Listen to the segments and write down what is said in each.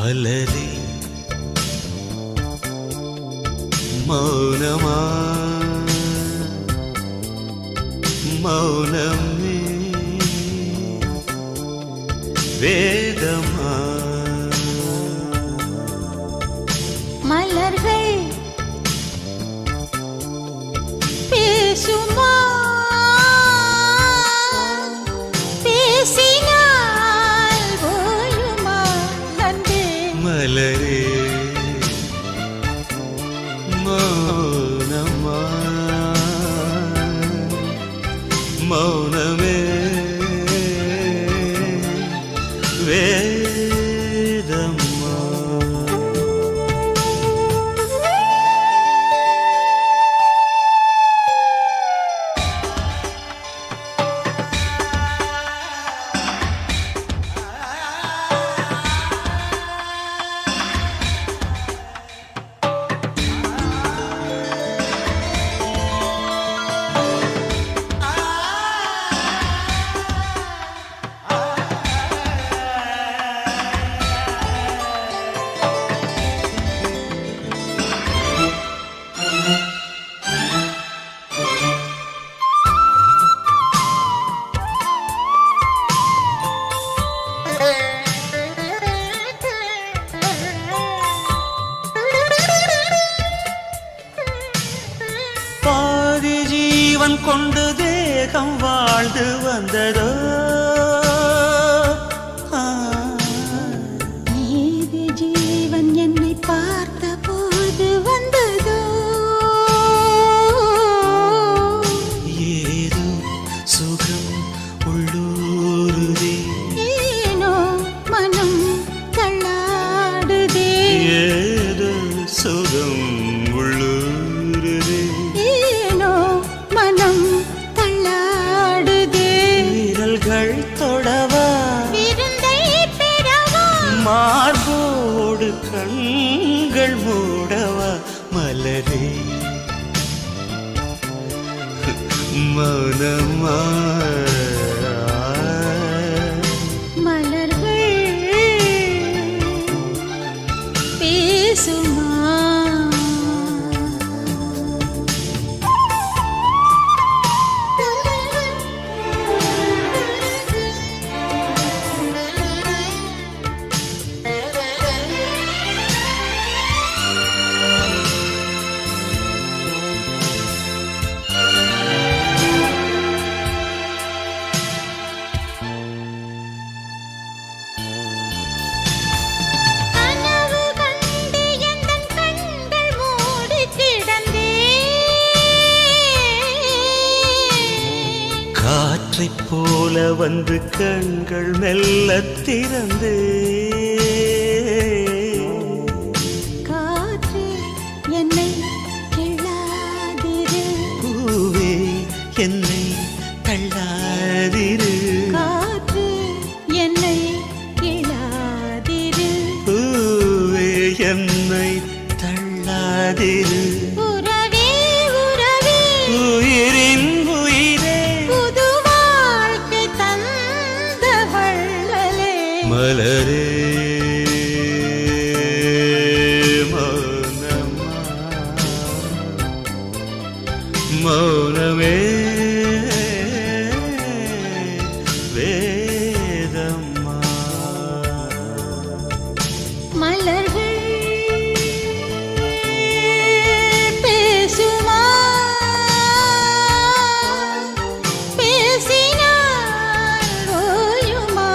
மலரே மௌனமா மௌனமே வேதமா மலர்கள் பேசுமா பேசினால் போயுமா அன்பே மலரே மௌனமா மௌனமே வேதமா பாதி ஜீவன் கொண்டு தேகம் வாழ்ந்து வந்ததோ நீதி ஜீவன் என்னை பார்த்த போது வந்ததோ ஏதோ சுகம் உள்ளூருதே ஏனோ மனம் தள்ளாடுதே ஏதோ சுகம் உள்ளூருதே ஏனோ மனம் தள்ளாடுதே விரல்கள் தொடவா விருந்தை பெறவா மார்போடு கண்கள் மூடவா மலரே மௌனமா மலர்கள் பேசுமா கனவு கண்டு எந்தன் கண்கள் மூடி கிடந்தேன் காற்றைப் போல வந்து கண்கள் மெல்ல திறந்தே காற்று என்னை கிள்ளாதிரு பூவே என்னை தள்ளாதிரு காற்று என்னை கிள்ளாதிரு பூவே என்னை தள்ளாதிரு உறவே உறவே உயிரின் உயிரே புது வாழ்க்கை தந்த வள்ளலே மலரே மௌனமா மௌனமே வேதமா மலர்கள் பேசுமா பேசினால் ஓயுமா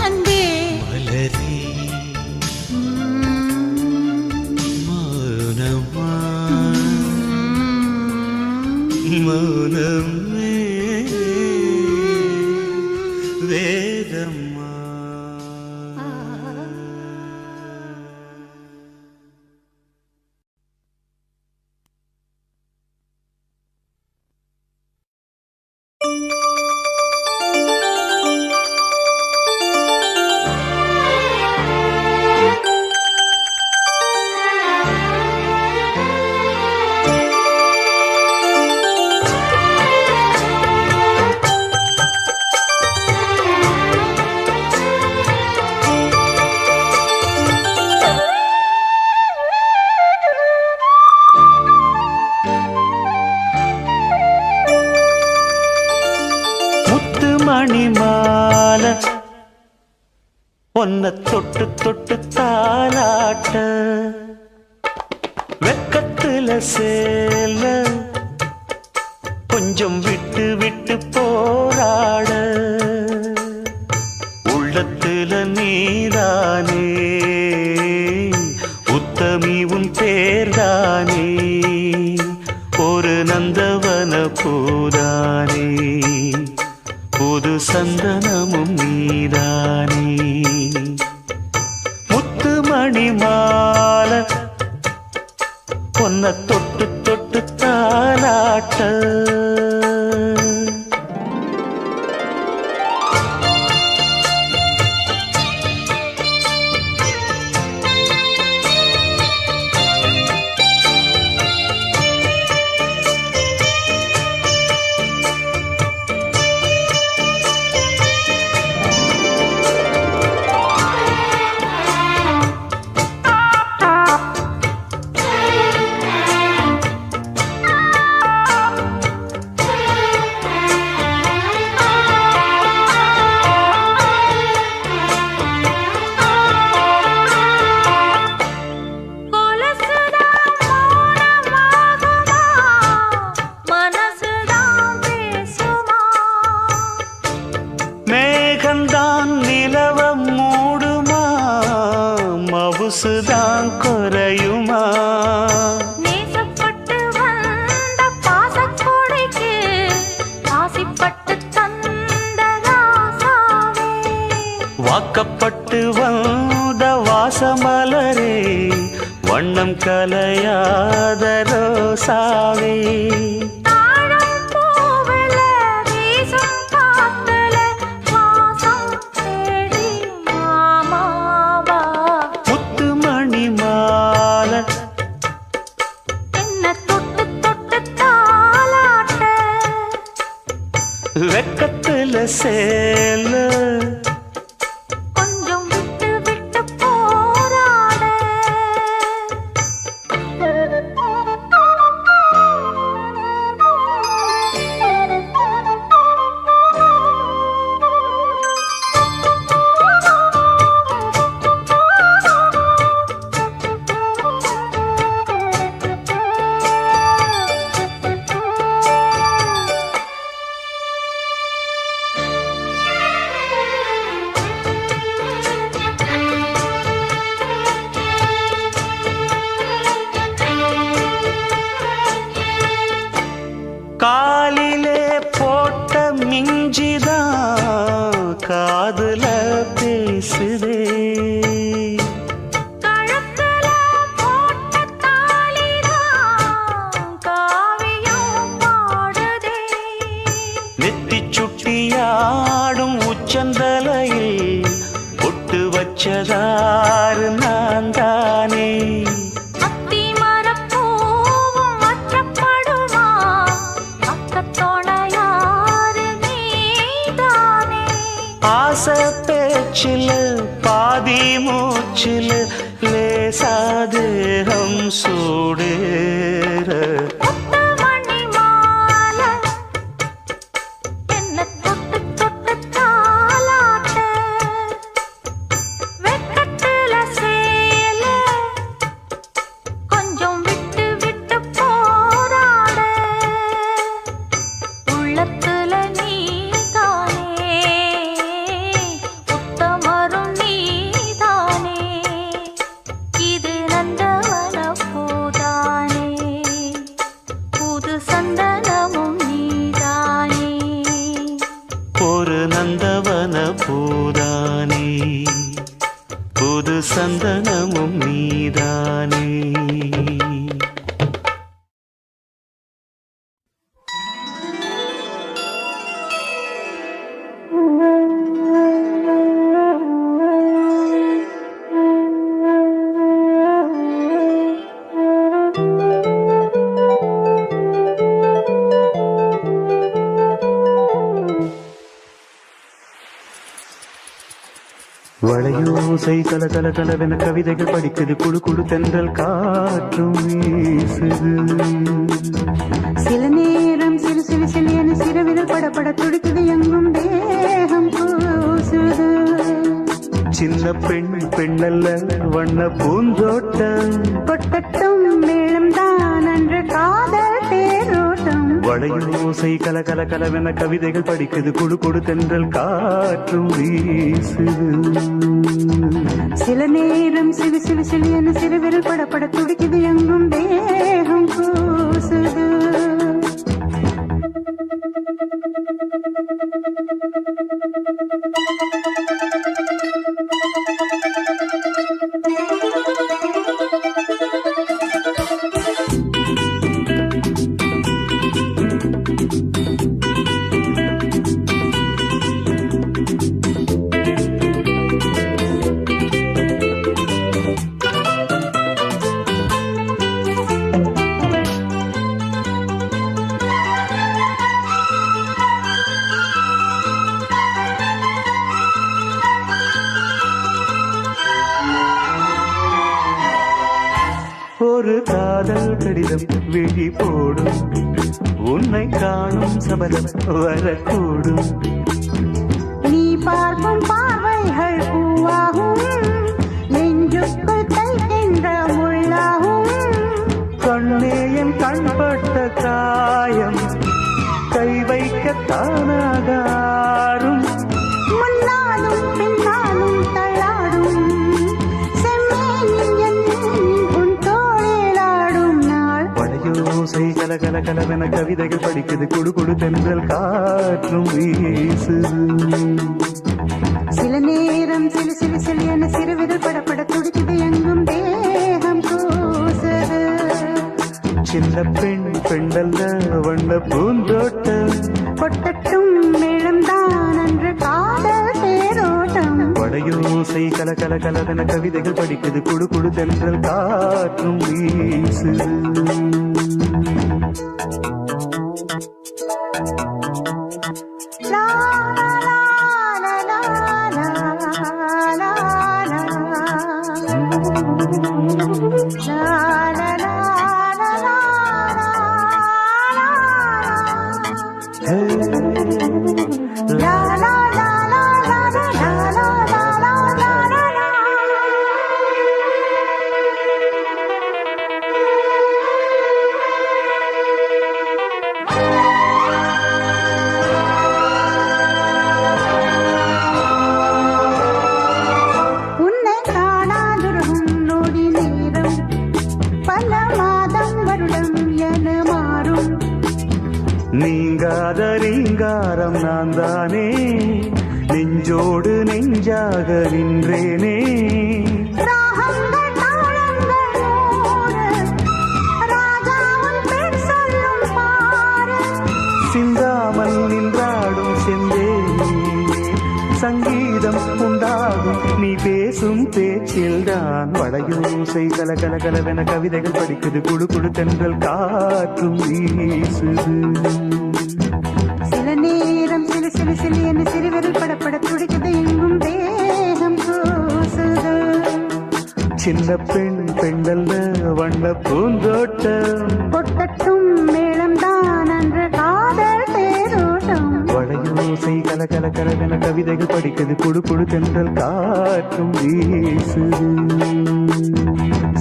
அன்பே மலரே மௌனமா மௌனமே வேதமா ஒன்ன தொட்டு தொட்டு தாலாட்ட வெக்கத்துல சேல கொஞ்சம் விட்டு விட்டு போராட உள்ளத்துல நீதானே உத்தமி உன் பேர்தானே ஒரு நந்தவன பூதானே புது சந்தனமும் நீதானே முத்துமணி மாலை பொன்ன தொட்டு தொட்டு தாலாட்ட மேகந்தான் நிலவம் மூடுமா மவுசுதான் குறையுமா நேசப்பட்டு வந்த பாசக்கொடைக்கு ஆசிப்பட்டு தந்த ராசாவே வாக்கப்பட்டு வந்த வாசமலரே வண்ணம் கலையாத ரோசாவே வெக்கத்துல சேல கொஞ்சம் விட்டு விட்டு போராட காலிலே போட்ட மிஞ்சிதான் காதுல பேசுதே கழுத்துல போட்ட தாலிதான் காவியம் பாடுதே நெத்தி சுட்டியாடும் உச்சந்தலையில் பொட்டு வச்சதாறு நான் தானே ஆசை பேச்சில் பாதி மூச்சில் லேசாதேகம் சூடேற முத்துமணி மாலை என்ன தொட்டு தொட்டு தாலாட்ட வெக்கத்துல சேல கொஞ்சம் விட்டு விட்டு போராட உள்ளத்துல நீதானே உத்தமரும் நீதானே இது நந்தவன பூதானே புது சந்தனமும் நீதானே ஒரு நந்தவன பூதானே புது சந்தனமும் நீதானே வளையோசை கல கல கலவென கவிதைகள் படிக்குது குழு குழு தென்றல் காற்றும் வீசுது சில நேரம் சிறு சிறு சிலியன சிறுவிரல் படப்பட துடிக்குது எங்கும் தேகம் கூசுது சின்ன சின்ன பெண் பெண்ணல்ல வண்ண பூந்தோட்டம் கொட்டட்டும் மேளம் தான் அன்று காதல் தேரோட்டம் வளையோசை கல கல கலவென கவிதைகள் படிக்குது குடு குடு தென்றல் காற்றும் வீசுது சில நேரம் சிறு சிறு சிறு என சிறுவிரல் படப்பட துடிக்குது எங்கும் தேகம் கூசுது ஒரு காதல் கடிதம் விழி போடும் உன்னை காணும் சபதம் வரக்கூடும் நீ பார்க்கும் பார்வைகள் பூவாகும் நெஞ்சுக்குள் தைக்கின்ற முள்ளாகும் கண்ணே என் கண்பட்ட காயம் கை வைக்கத்தானாகாரும் முன்னாலும் பின்னாலும் தள்ளாடும் செம்மேனின் உன் தோளிலாடும் நாள் வளையோசை கல கல கலவென கவிதைகள் படிக்குது குடு குடு தென்றல் காற்றும் வீசுது சில நேரம் சிலு சிலு சிலு என சிறுவிரல் படப்பட துடிக்குது எங்கும் தேகம் கூசுது சின்ன பெண் பெண்ணல்ல வண்ண பூந்தோட்டம் கொட்டட்டும் மேளம் தான் அன்று காதல் தேரோட்டம் வளையோசை கல கல கலவென கவிதைகள் படிக்குது குடு குடு தென்றல் காற்றும் வீசுது லா லா லா லா லா லா லா லா லா ஹே, லா லா லா லா லா லா லா லா லா லா லா உன்னை காணாதுருகும் நொடி நேரம் பல மாதம் வருடம் என மாறும் நீங்காத ரீங்காரம் நான் தானே நெஞ்சோடு நெஞ்சாக நின்றேனே ராகங்கள் தாளங்கள் நூறு ராஜாவும் பெண் சொல்லும் பாரு சிந்தாமல் நின்றாடும் செந்தேனே சங்கீதம் உண்டாகும் நீ பேசும் பேச்சில்தான் வளையோசை கல கல கலவென கவிதைகள் படிக்குது குடு குடு தென்றல் காற்றும் வீசுது சில நேரம் சிலு சிலு சிலு என சிறுவிரல் படப்பட துடிக்குது எங்கும் தேகம் கூசுது சின்ன பெண் பெண்ணல்ல வண்ண பூந்தோட்டம் கொட்டட்டும் மேளம் தான் அன்று காதல் தேரோட்டம் வளையோசை கல கல கலவென கவிதைகள் படிக்குது குடு குடு தென்றல் காற்றும் வீசுது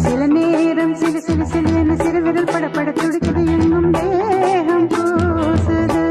சில நேரம் சிலு சிலு சிலு என சிறுவிரல் படப்பட துடிக்குது எங்கும் தேகம் கூசுது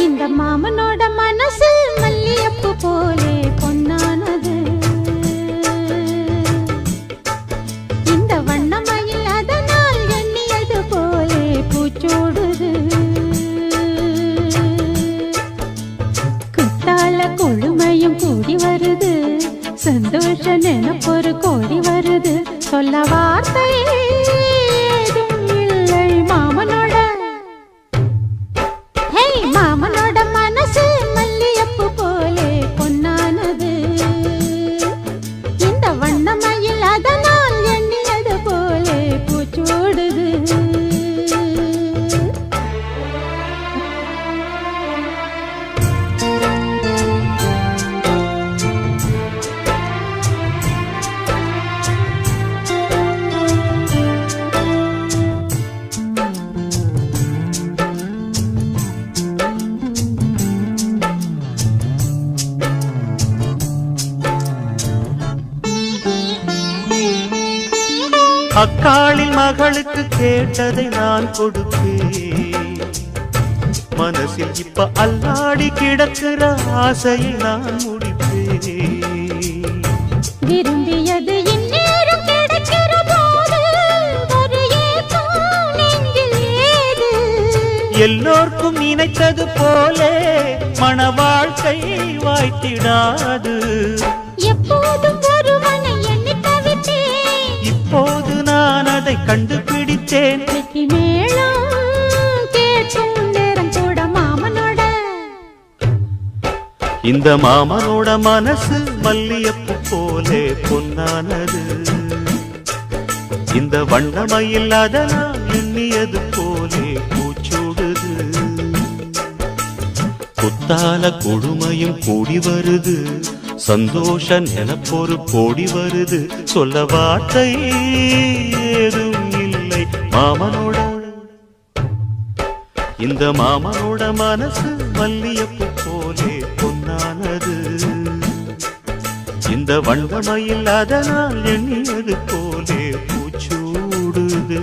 இந்த மாமனோட மனசு மல்லியப்பு போலே பொன்னானது இந்த வண்ணமயில் அதனால் எண்ணியது போலே பூச்சோடுது குத்தால கொழுமையும் கூடி வருது சந்தோஷ நினைப்பொரு கோடி வருது சொல்ல வார்த்தை ஏதும் இல்லை மாமனோட மாமனோட மனசு மல்லியப்பு போலே பொன் அக்காளின் மகளுக்கு கேட்டதை நான் கொடுப்பேன். மனசில் இப்ப அல்லாடி கிடக்கிற ஆசையை நான் முடிப்பேன். விரும்பியது இந்நேரம் கிடைக்கிற போது ஒரு ஏக்கம் நெஞ்சில் ஏது? எல்லோர்க்கும் நினைத்தது போலே மன வாழ்க்கை வாய்த்திடாது. எப்போதும் ஒருவனை எண்ணி தவித்தேன், இப்போது நான் அதை கண்டுபிடித்தேன். வெற்றி மேளம் கேட்கும் நேரம் கூட மாமனோட. இந்த மாமனோட மனசு மல்லியப்பு போலே பொன்னானது. இந்த வண்ணமயில் அதனால் எண்ணியது போலே பூச்சூடுது. குத்தால கொடுமையும் கூடி வருது, சந்தோஷ நிலப்பொரு கோடி வருது. சொல்ல வார்த்தை ஏதும் இல்லை மாமனோட. இந்த மாமனோட மனசு மல்லியப்பு போலே பொன்னானது. இந்த வண்ணமயில் அதனால் எண்ணியது போலே பூச்சூடுது.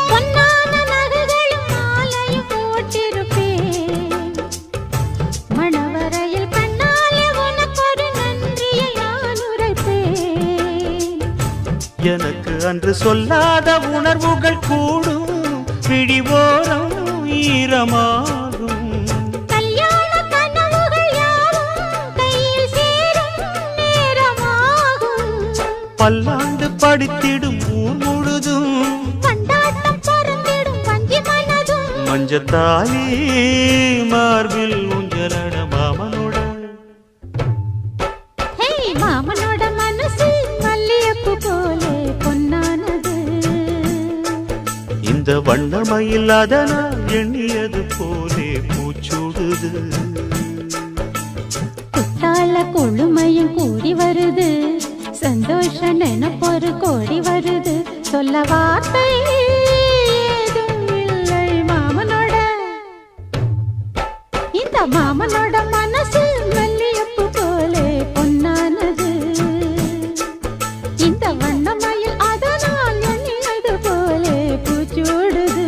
பொன்னான நகைகளும் மாலையும் போட்டிருப்பேன். மணவரையில் கண்ணாலே உனக்கொரு நன்றியை நான் உரைப்பேன். எனக்கு அன்று சொல்லாத உணர்வுகள் கூடும், பிடிவோரம் ஈரமாகும். கல்யாண கனவுகள் யாவும் கையில் சேரும் நேரமாகும். பல்லாண்டு படித்திடும் ஊர் முழுதும் கொண்டாட்டம் பறந்திடும் வஞ்சி மனதும். மஞ்சத்தாலி மார்பில் ஊஞ்சலட மாமனோட. ஹே, மாமனோட மனசு மல்லியப்பு போலே பொன்னானது. இந்த வண்ணமயில் அதனால் எண்ணியது போலே பூச்சூடுது. குத்தால கொழுமையும் கூடி வருது, சந்தோஷ நினைப்பொரு கோடி வருது. சொல்ல வார்த்தை ஏதும் இல்லை மாமனோட. இந்த மாமனோட மனசு மல்லியப்பு போலே பொன்னானது. இந்த வண்ணமயில் அதனால் எண்ணியது போலே பூச்சூடுது.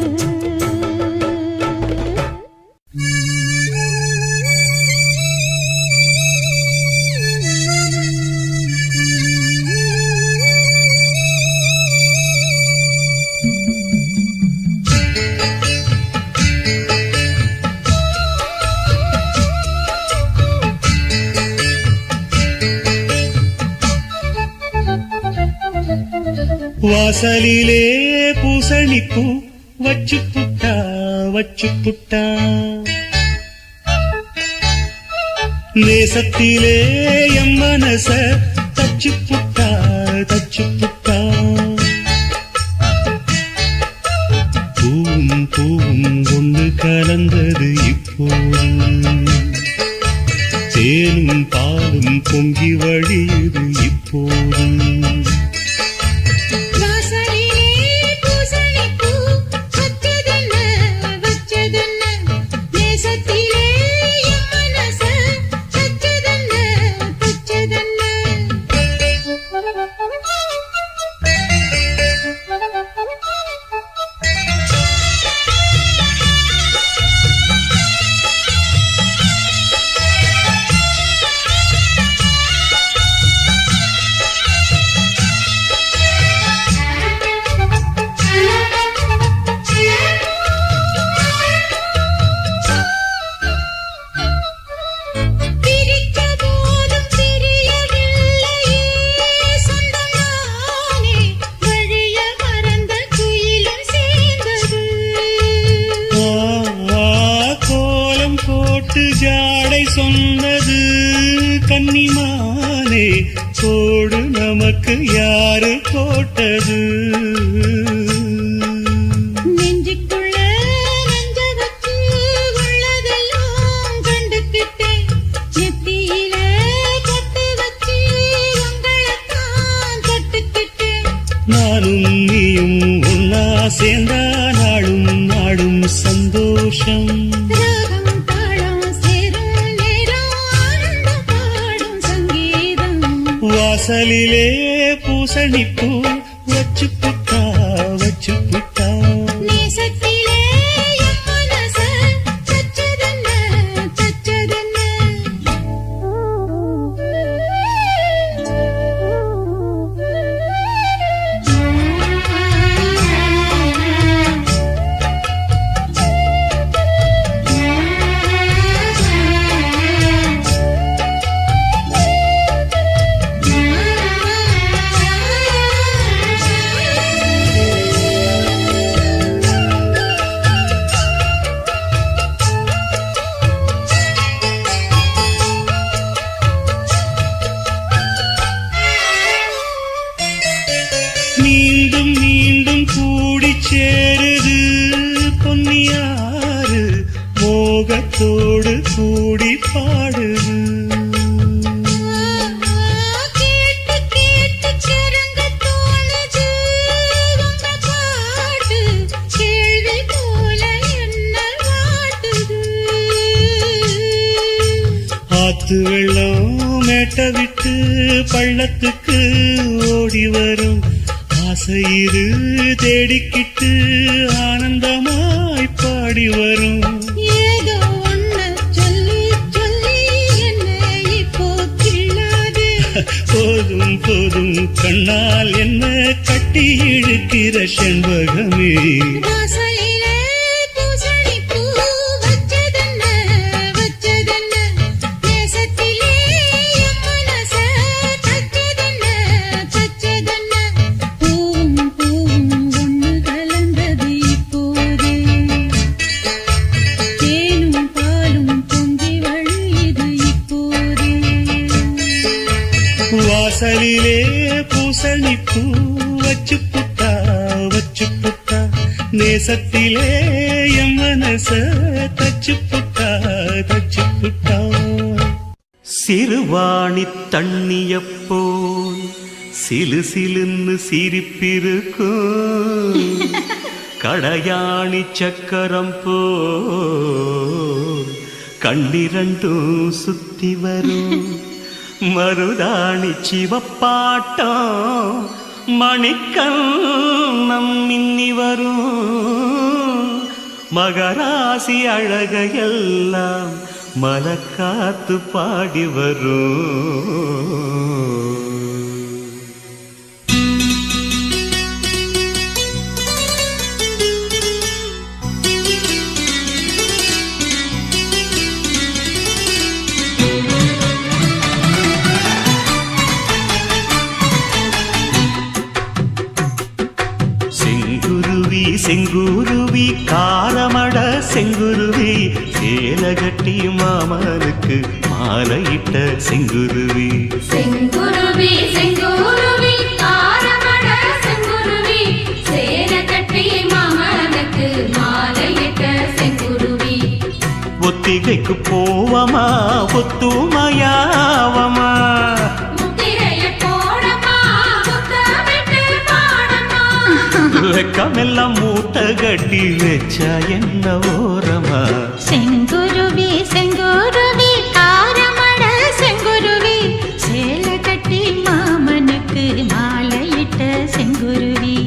வாசலிலே பூசணிப்பூ வச்சு புட்டா வச்சு புட்டா. நேசத்திலே எம் மனச தச்சு புட்டா தச்சு புட்டா. பூவும் பூவும் கொண்டு கலந்தது இப்போது, தேனும் பாலும் பொங்கி வழியுது இப்போது. ஜாடை சொன்னது கன்னிமானே, கோடு நமக்கு யாரு போட்டது? நெஞ்சுக்குள்ள நெஞ்ச வச்சு உள்ளதெல்லாம் கண்டுக்கிட்டேன். நெத்தியில பொட்டு வச்சு உங்களைத்தான் தொட்டுக்கிட்டேன். நானும் நீயும் ஒன்னா சேர்ந்தா நாளும் நாடும் சந்தோஷம். ராகம் தாளம் சேரும் நேரம் ஆனந்தம் பாடும் சங்கீதம். வாசலிலே பூசணிப்பூ வச்சு புட்டா வச்சு புட்டா. நேசத்திலே என் மனச தச்சதென்ன தச்சதென்ன. மீண்டும் மீண்டும் கூடி சேருது பொன்னியாறு, மோகத்தோடு கூடி பாடுது. கேட்டு கேட்டு கிறங்க தோணுது உங்க பாட்டு. கேள்வி போல என்ன வாட்டுது. ஆத்து வெள்ளம் மேட்ட விட்டு பள்ளத்துக்கு ஓடி வரும். ஆசையிரு தேடிக்கிட்டு ஆனந்தமாய் பாடி வரும். ஏதோ ஒண்ணு சொல்லி சொல்லி என்ன இப்போ கிள்ளாது. போதும் போதும் கண்ணால் என்ன கட்டி இழுக்கிற செண்பகமே. வாசலிலே பூசணிப்பூ வச்சதென்ன வச்சதென்ன. நேசத்திலே என் மனச தச்சதென்ன தச்சதென்ன. பூவும் பூவும் ஒண்ணு கலந்தது இப்போதே. தேனும் பாலும் பொங்கி வழியுது இப்போதே. வாசலிலே பூசணிப்பூ வச்சு புட்டா வச்சு புட்டா. நேசத்திலே என் மனச தச்சு புட்டா தச்சு புட்டா. சிறுவாணி தண்ணியப்போல் சிலு சிலுன்னு சிரிப்பிருக்கும். கடையாணி சக்கரம் போல் கண்ணிரண்டும் சுத்தி வரும். மருதாணி சிவப்பாட்டம் மணிக்கண்ணம் மின்னி வரும். மகராசி அழகையெல்லாம் மலக்காத்து பாடி வரும். செங்குருவி காரமட செங்குருவி சேலகட்டி மாமனுக்கு மாலையிட்ட செங்குருவி. செங்குருவி செங்குருவி காரமட செங்குருவி சேலகட்டி மாமனுக்கு மாலையிட்ட செங்குருவி. ஒத்திகைக்கு போவமா ஒத்துமையாவமா. வெக்கமெல்லாம் மூட்டை கட்டி வச்சா என்ன ஓரமா. செங்குருவி செங்குருவி காரமட செங்குருவி சேல கட்டி மாமனுக்கு மாலையிட்ட செங்குருவி.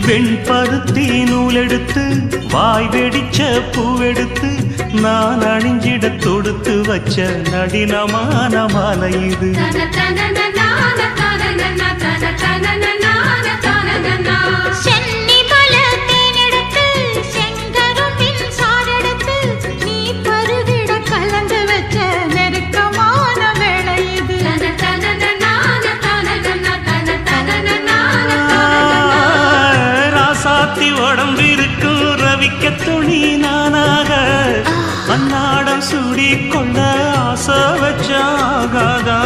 வெண்பருத்தி நூலெடுத்து வாய் வெடிச்ச பூவெடுத்து நான் அணிஞ்சிட தொடுத்து வச்ச நடினமான மாலை இது. உடம்பிருக்கும் ரவிக்க துணி நானாக அன்னாடம் சூடி கொண்ட ஆசை வச்சாகாதா.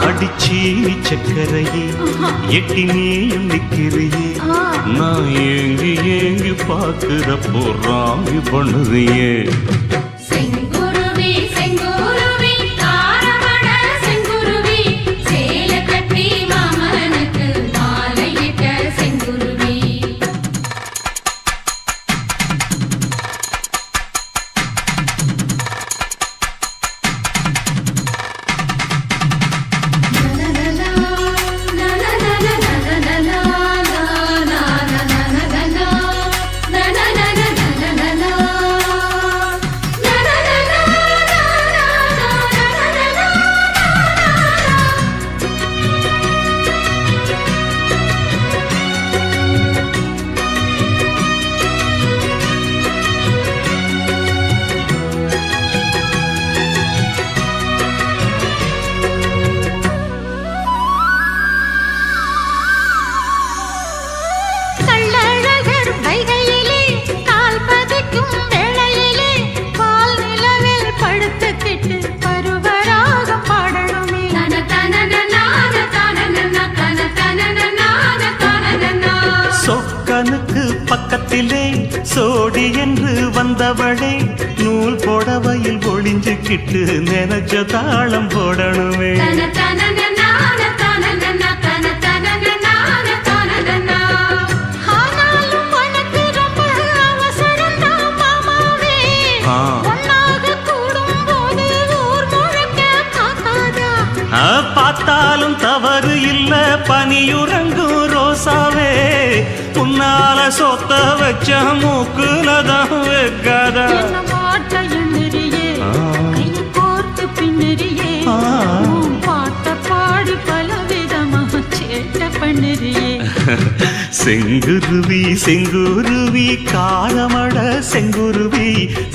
அடிச்சி சக்கரையே எட்டி நீயும் நிக்கிறியே நான் ஏங்கி ஏங்கி பாக்குறப்போ ராங்கி பண்ணுறியே. சொக்கனுக்கு பக்கத்திலே சோடி என்று வந்தவளே நூல் போடவையில் ஒளிஞ்சுக்கிட்டு நினைச்ச தாளம் போடணுமே. பார்த்தாலும் தவறு இல்ல பனியுறங்கும் ரோசாவே உன்னால சொத்த வச்ச மூக்குலதான் வைக்காதா. செங்குருவி செங்குருவி காலமட செங்குருவி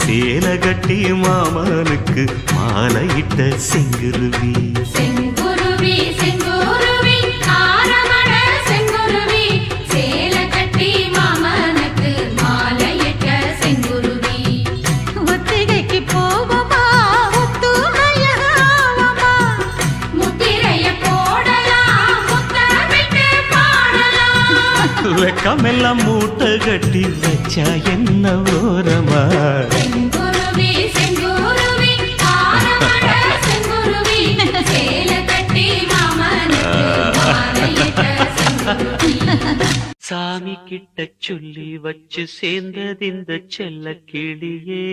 சேலை கட்டி மாமனுக்கு மாலையிட்ட செங்குருவி. செங்குருவி செங்குருவி காரமட செங்குருவி சேலை கட்டி மாமனுக்கு மாலையிட்ட செங்குருவி. ஒத்திகைக்கு போவமா ஒத்துமையாவமா முத்திரைய போடலாம் முத்தமிட்டு பாடலாம். வெக்கமெல்லாம் மூட்டை கட்டி வச்சா என்ன ஓரமா. செங்குருவி செங்குருவி காரமட செங்குருவி சேலை கட்டி மாமனுக்கு மாலையிட்ட செங்குருவி. சாமி கிட்ட சொல்லி வச்சு சேர்ந்தது இந்த செல்ல கிளியே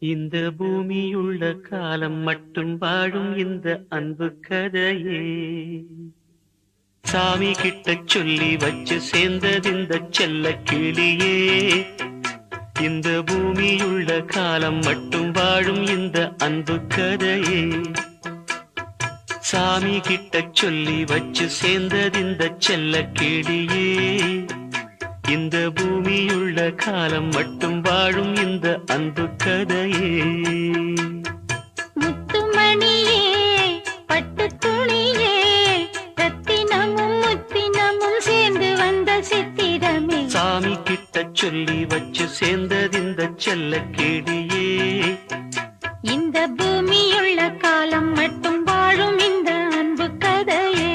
இந்த பூமியுள்ள காலம் மட்டும் வாழும் இந்த அன்பு கதையே. சாமி கிட்ட சொல்லி வச்சு சேர்ந்தது இந்த செல்ல கிளியே இந்த பூமியுள்ள காலம் மட்டும் வாழும் இந்த அன்பு கதையே. சாமி கிட்ட சொல்லி வச்சு சேர்ந்தது இந்த செல்ல கிளியே இந்த பூமியுள்ள காலம் மட்டும் வாழும் இந்த அன்பு கதையே. முத்துமணியே பட்டு துணியே ரத்தினமும் முத்தினமும் சேர்ந்து வந்த சித்திரமே. சாமி கிட்ட சொல்லி வச்சு சேர்ந்தது இந்த செல்ல கிளியே இந்த பூமியுள்ள காலம் மட்டும் வாழும் இந்த அன்பு கதையே.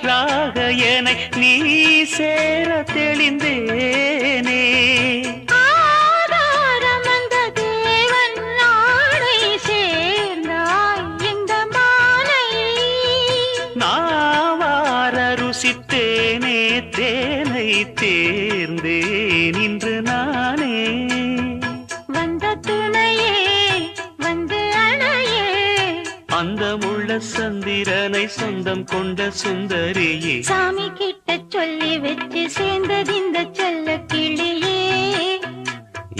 காற்றாக என நீ சேர தெளிந்தேனே. ஆதாரம் அந்த தேவன் நாளை சேர்ந்தாய் இந்த மாலை. நாவார ருசித்தேனே தேனை தேர்ந்தேன் இன்று நானே. வந்த துணையே வந்து அணையே, அந்த முள்ள சந்திரனை சொந்தம் கொண்ட சுந்தரியே. சாமி கிட்ட சொல்லி வச்சு சேர்ந்தது இந்த செல்ல கிளியே.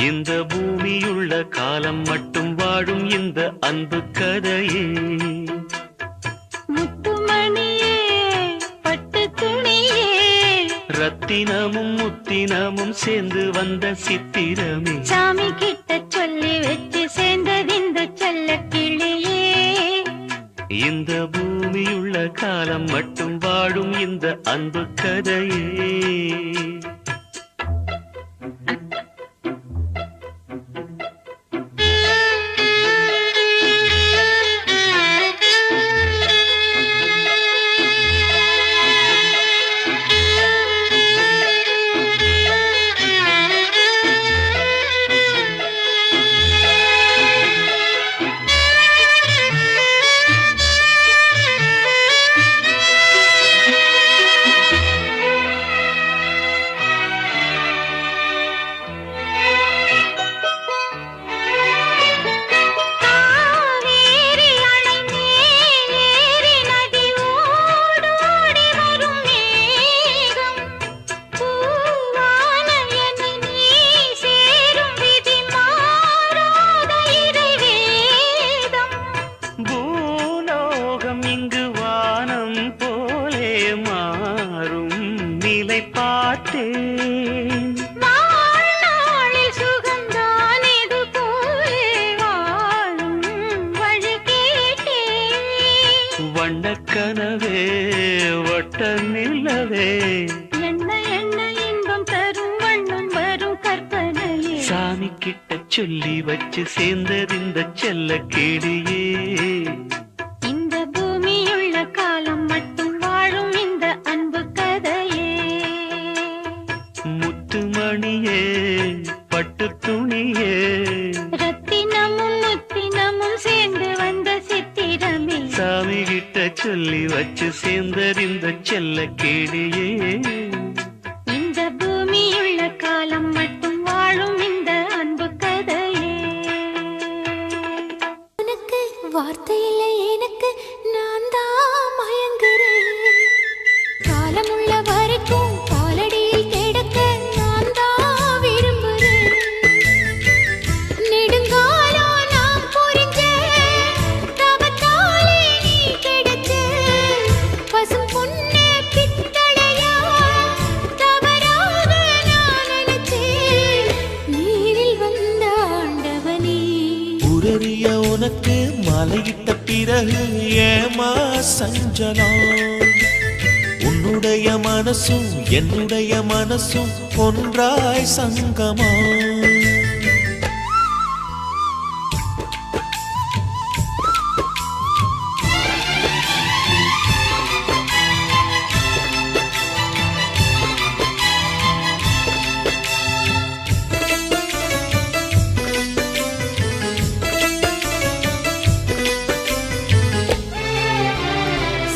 இந்த பூமியுள்ள காலம் மட்டும் வாழும் இந்த அன்பு கதையே. முத்துமணியே பட்டு துணியே, ரத்தினமும் முத்தினமும் சேர்ந்து வந்த சித்திரமே. சாமி கிட்ட சொல்லி வச்சு சேர்ந்தது இந்த செல்ல கிளியே. இந்த பூமியுள்ள காலம் மட்டும் வாழும் இந்த அன்பு கதையே. காவேரி அணை மேலேறி நதி ஓடோடி வரும் மேகம், பூவான என்னை நீ சேரும் விதி மாறாத இறைவேதம். பூலோகம் இங்கு வானம் போலே மாறும் நிலை பார்த்தேன். வாழ்நாளில் சுகந்தான் இது போலே வாழும் வழி கேட்டேன். வண்ணக்கனவே வட்ட நிலவே, என்ன என்ன இன்பம் தரும் வண்ணம் வரும் கற்பனையே. சாமி கிட்ட சொல்லி வச்சு சேர்ந்தது இந்த செல்ல கிளியே. இந்த பூமியுள்ள காலம் மட்டும் வாழும் இந்த அன்பு கதையே. முத்துமணியே பட்டு துணியே, ரத்தினமும் முத்தினமும் சேர்ந்து வந்த சித்திரமே. சாமி கிட்ட சொல்லி வச்சு சேர்ந்தது இந்த செல்ல கிளியே. இந்த பூமியுள்ள காலம் மட்டும் வாழும் இந்த அன்பு கதையே. உனக்கு வார்த்தை இல்லை எனக்கு, நான் தான் மயங்குறேன். காலமுள்ள வரைக்கும் காலடியில் கிடக்க நான் தான் விரும்புறேன். நெடுங்காலம் நாம் புரிஞ்ச தவத்தாலே நீ கிடைச்ச பசும் பொன்னே பித்தளையா தவறாக நான் நினைச்சேன். நீரில் வந்த ஆண்டவனே, உரறிய உனக்கு மலையிட்ட பிறகு ஏமா சஞ்சலம்? உன்னுடைய மனசும் என்னுடைய மனசும் ஒன்றாய் சங்கமா?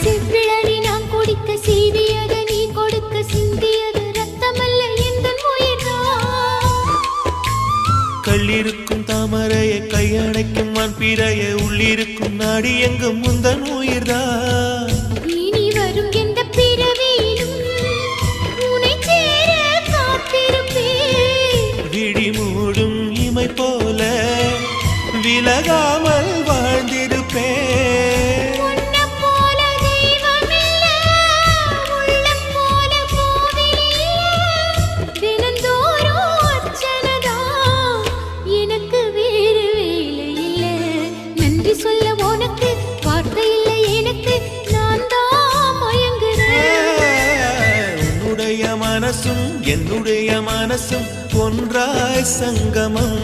செவ்விழி நான் குடிக்க சீவியது நீ கொடுக்க சிந்தியது ரத்தமல்ல எந்தன் உயிர்தான். கள்ளிருக்கும் தாமரையை கையடைக்கும் வான்பிறையை உள்ளிருக்கும் நாடி எங்கும் முந்தன் உயிர்தான். இனி வரும் எந்த பிறவியிலும் உன்னை சேர காத்திருப்பேன். விழி மூடும் இமை போல விலகாமல் வாழ்ந்திருப்பேன். உன்னைப் போல தெய்வமில்ல, உள்ளம் போல கோவிலில்ல. தினந்தோறும் அர்ச்சனைதான், எனக்கு வேறு வேலை இல்ல. நன்றி சொல்ல உனக்கு வார்த்தை இல்லை எனக்கு, நான் தான் மயங்குறேன். உன்னுடைய மனசும் என்னுடைய மனசும் ஒன்றாய் சங்கமம்.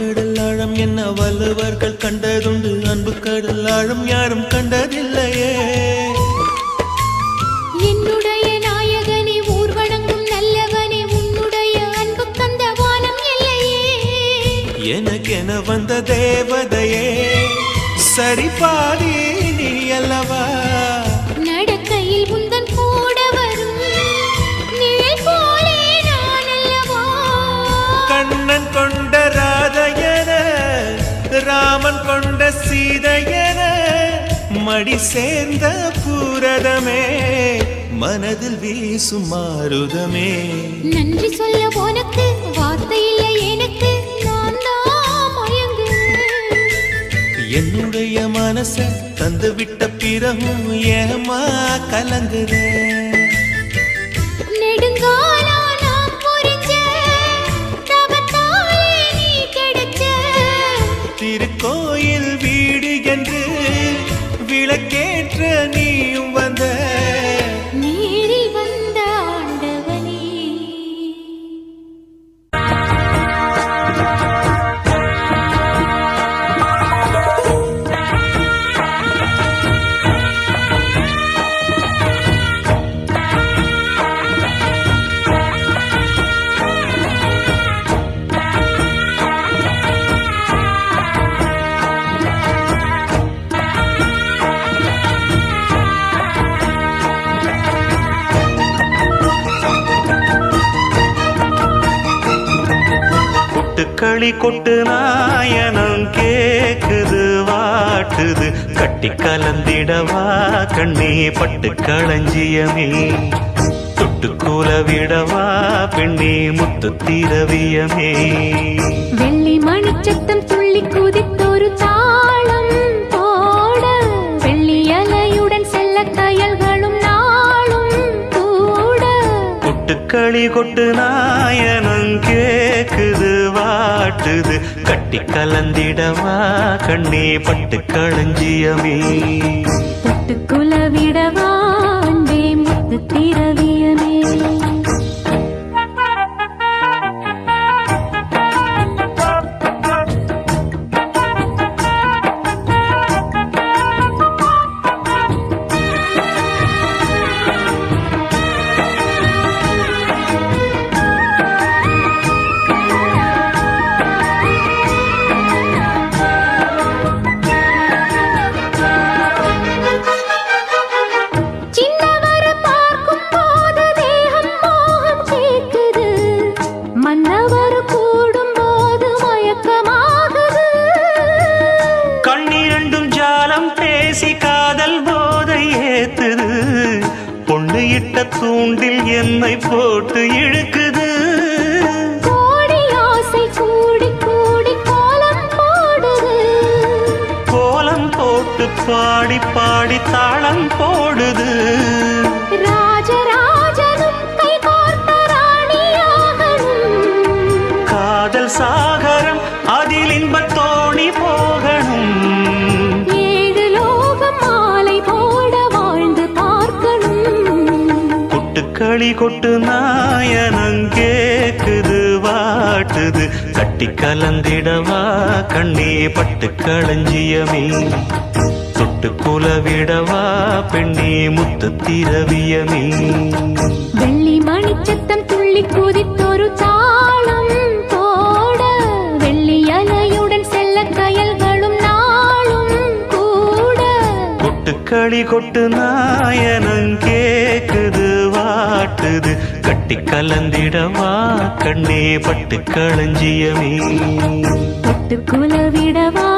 கடல் ஆழம் என்ன வள்ளுவர்கள் கண்டதுண்டு, அன்பு கடல் ஆழம் யாரும் கண்டதில்லையே. என்னுடைய நாயகனே ஊர்வணங்கும் நல்லவனே, உன்னுடைய அன்பு கந்த வானம் இல்லையே. எனக்கென வந்த தேவதையே சரி பாதி நீ அல்லவா. நடக்கையில் உந்தன் கூட வரும் நிழல் போலே நான் அல்லவா. கண்ணன் கொண்ட ராதையன ராமன் கொண்ட சீதையன மடி சேர்ந்த பூரதமே மனதில் வீசும் மாருதமே. நன்றி சொல்ல உனக்கு வார்த்தை இல்லை எனக்கு, நான் தான் மயங்குறேன். என்னுடைய மனச தந்து விட்ட பிறகும் ஏமா கலங்குதே. நெடுங்காலா நான் புரிஞ்ச தவத்தாலே நீ கிடைச்ச. திருக்கோயில் வீடு என்று விளக்கேற்ற நீயும் வந்த. நேரில் வந்த ஆண்டவனே. கொட்டுக்களி கொட்டு நாயனம் கேக்குது வாட்டுது, கட்டி கலந்திடவா கண்ணே பட்டு களஞ்சியமே. தொட்டு கூலவிடவா பெண்ணே முத்து திரவியமே. வெள்ளி மணிச்சத்தம் துள்ளி குதித்தொரு தாளம் போட, வெள்ளி அலையுடன் செல்ல கயல்களும் நாளும் கூட. கொட்டுக்களி கொட்டு நாயனம் கேக்குது வாட்டுது, கட்டி கலந்திடவா கண்ணே பட்டு களஞ்சியமே. தொட்டு குலவிடவா அன்பே முத்து திரவியமே. சின்னவரை பார்க்கும் போது தேகம் மோகம் கேட்குது, மன்னவர் கூடும் போது மயக்கமாகுது. கண்ணிரண்டும் ஜாலம் பேசி காதல் போதை ஏத்துது, பொண்ணு இட்ட தூண்டில் என்னை போட்டு இழுக்குது. கோடி ஆசை கூடி கூடி கோலம் போடுது, கோலம் போட்டு பாடி பாடி தாளம் போடுது. ராஜராஜனும் கை கோர்த்த ராணியாகணும். காதல் சாகரம் அதில் இன்பத் தோணி போகணும். ஏழு லோகம் மாலை போட வாழ்ந்து பார்க்கணும். கொட்டுக்களி கொட்டு நாயனம் கேக்குது வாட்டுது, கட்டி கலந்திடவா கண்ணே பட்டு களஞ்சியமே. தொட்டு குலவிடவா பெண்ணே முத்து திரவியமே. வெள்ளி மணிச்சத்தம் துள்ளி குதித்தொரு தாளம் போட, வெள்ளி அலையுடன் செல்ல கயல்களும் நாளும் கூட. கொட்டுக்களி கொட்டு நாயனம் கேக்குது வாட்டுது, கட்டி கலந்திடவா கண்ணே பட்டு களஞ்சியமே. தொட்டு குலவிடவா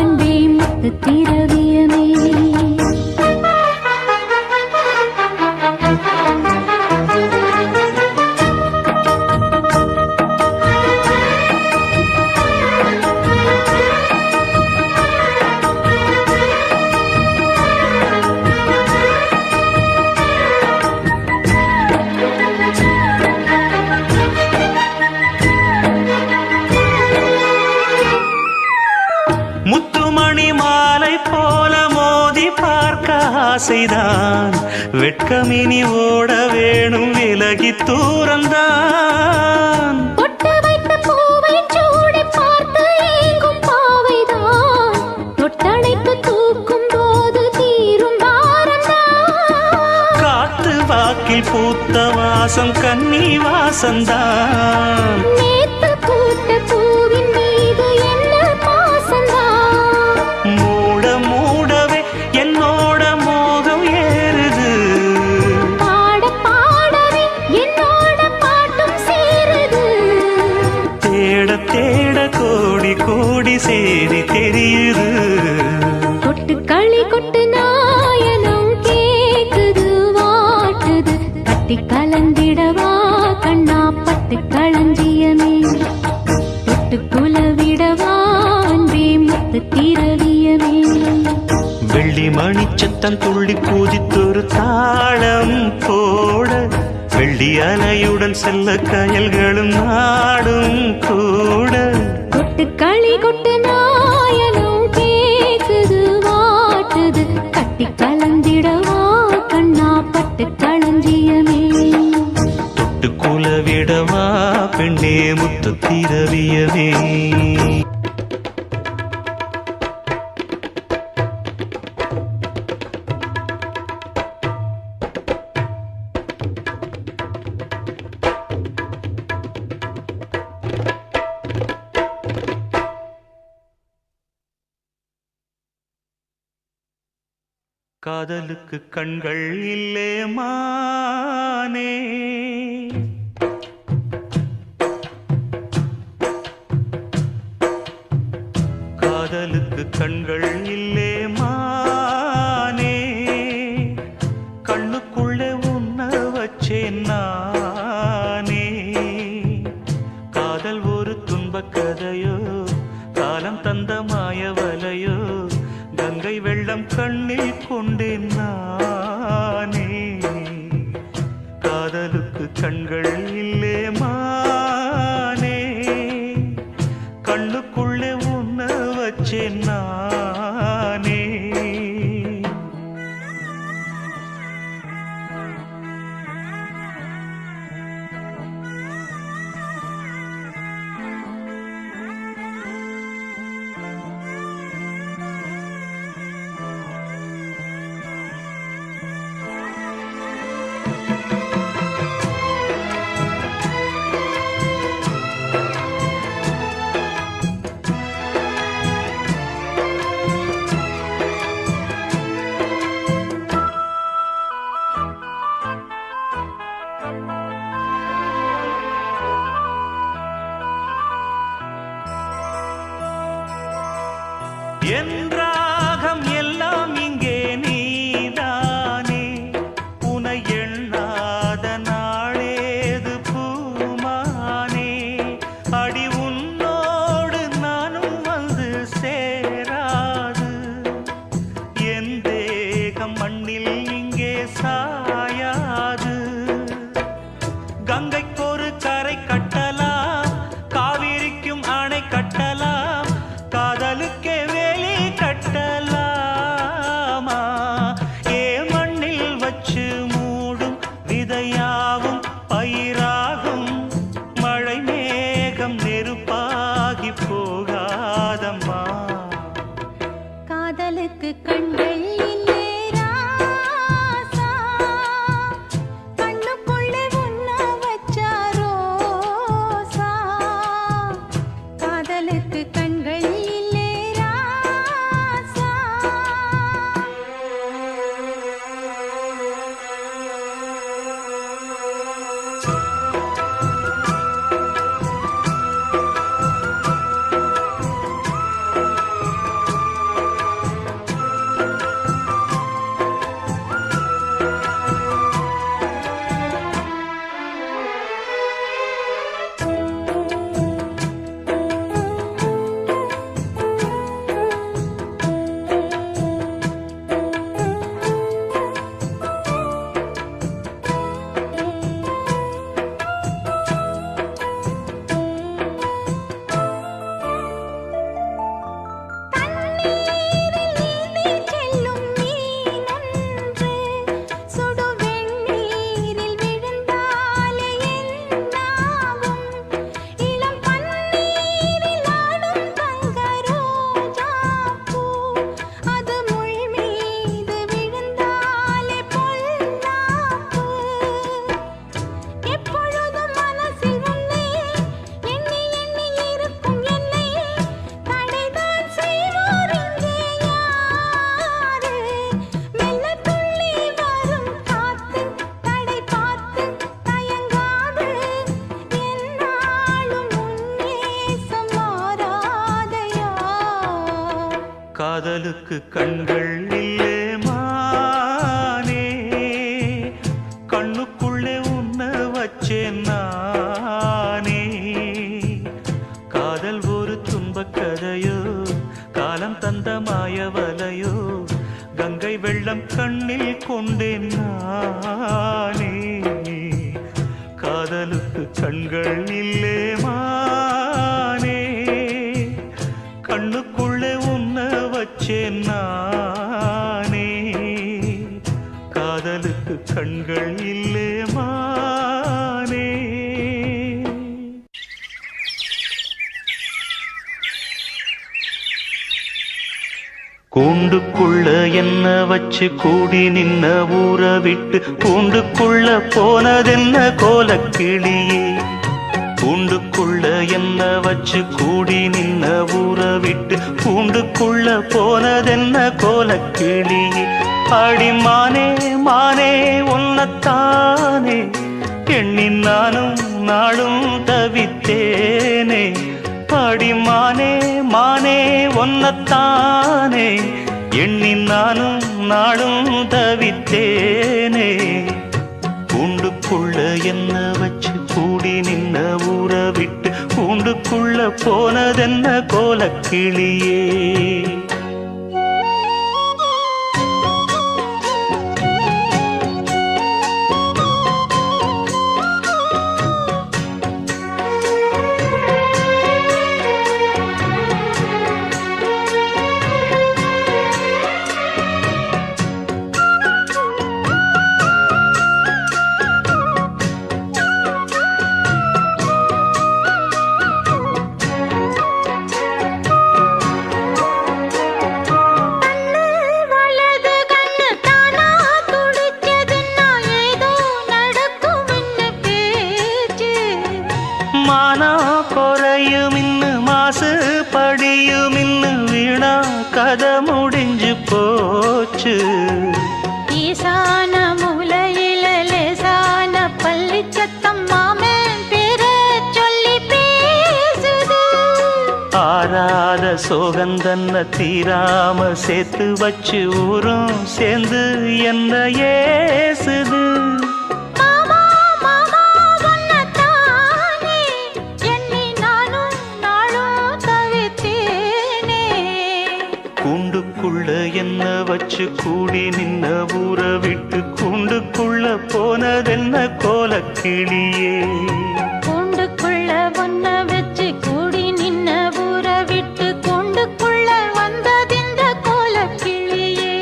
அன்பே முத்து திரவியமே. முத்துமணி மாலை போல மோதி பார்க்க ஆசைதான், வெட்கமினி ஓட வேணும் விலகி தூரந்தான். பொட்டு வைத்த பூவை சூடி பார்த்து வாசம் கன்னி வாசந்தான். நேத்து பூத்த பூவின் மீது என்ன பாசந்தான். மூட மூடவே என்னோட மோகம் ஏறுது. பாட பாடவே என்னோட பாட்டும் சேருது. தேட தேட கோடி கோடி சேரி தெரியுது. கொட்டு களி கொட்டு நாயனம் கேக்குது வாட்டுது. கட்டி கலந்திடவா கண்ணா பட்டு களஞ்சியமே. தொட்டு குலவிடவா அன்பே முத்து திரவியமே. வெள்ளி மணிச்சத்தம் துள்ளி குதித்தொரு தாளம் போட, வெள்ளி அலையுடன் செல்ல கயல்களும் நாடும் கூட. கொட்டு களி கொட்டு நாயனம் கேக்குது வாட்டுது. கட்டி கலந்திடவா கண்ணா பட்டு களஞ்சியமே. தொட்டு குலவிடவா பெண்ணே முத்து திரவியமே. காதலுக்கு கண்கள் இல்லே மானே, காதலுக்கு கண்கள் இல்லே மானே. கண்ணுக்குள்ளே உன்ன வச்சேன் நானே. காதல் ஒரு துன்பக் கதையோ, காலம் தந்த மாயவலையோ, கங்கை வெள்ளம் கண்ணில் கொண்டேன் நானே. காதலுக்கு கண்கள் இல்லே மானே, கண்ணுக்குள்ளே உன்ன வச்சேன் நானே. என் ராகம் எல்லாம் இங்கே நீதானே. உனை எண்ணாத நாளேது பூமானே. அடி உன்னோடு நானும் வந்து சேராது. என் தேகம் மண்ணில் இங்கே சாயாது. கங்கைக்கு ஒரு கரை கட்டலாம், காவிரிக்கும் அணை கட்டலாம், காதலுக்கே வேலி கட்டலாமா. ஏ மண்ணில் வச்சு மூடும் விதையாவும் பயிராகும். மழை மேகம் நெருப்பாகி போகாதம்மா. காதலுக்கு கண்கள் இல்லே ராசா. கண்ணுக்குள்ளே உன்ன வச்சா ரோசா. காதலுக்கு கண்கள் இல்லே ராசா. காதலுக்கு கண்கள் இல்லே மானே, கண்ணுக்குள்ளே உன்ன வச்சேன் நானே. காதல் ஒரு துன்பக் கதையோ, காலம் தந்த மாயவலையோ, கங்கை வெள்ளம் கண்ணில் கொண்டேன் நானே. காதலுக்கு கண்கள் இல்லே மானே, கண்ணுக்குள்ளே உன்ன வச்சேன் நானே. காதலுக்கு கண்கள் இல்லே மானே. கூண்டுக்குள்ள என்ன வச்சு கூடி நின்ன ஊற விட்டு கூண்டுக்குள்ள போனதென்ன கோலக்கிளியே. கூண்டுக்குள்ள என்ன வச்சு கூடி நின்ன ஊற விட்டு கூண்டுக்குள்ள போனதென்ன கோலக்கிளியே. அடிமானே மானே உன்னத்தானே எண்ணி நானும் நாளும் தவித்தேனே. அடிமானே மானே ஒன்னத்தானே எண்ணி நானும் நாளும் தவித்தேனே. கூண்டுக்குள்ள என்ன வச்சு கூடி நின்ன ஊற விட்டு கூண்டுக்குள்ள போனதென்ன கோலக்கிளியே. மானா குறையும் இன்னு மாசு படியும் இன்னு வீணா கதை முடிஞ்சு போச்சு. ஈசான மூலையில லேசான பள்ளி சத்தம் மாமன் பேர சொல்லி பேசுது. ஆறாத சோகந்தன்ன தீராம சேர்த்து வச்சு ஊரும் சேர்ந்து என்ன ஏசுது. கூண்டுக்குள்ள என்ன வச்சு கூடி நின்ன ஊற விட்டு கூண்டுக்குள்ள போனதென்ன கோலக்கிளியே. கூண்டுக்குள்ள ஒன்ன வச்சு கூடி நின்ன ஊற விட்டு கூண்டுக்குள்ள வந்ததிந்த கோலக்கிளியே.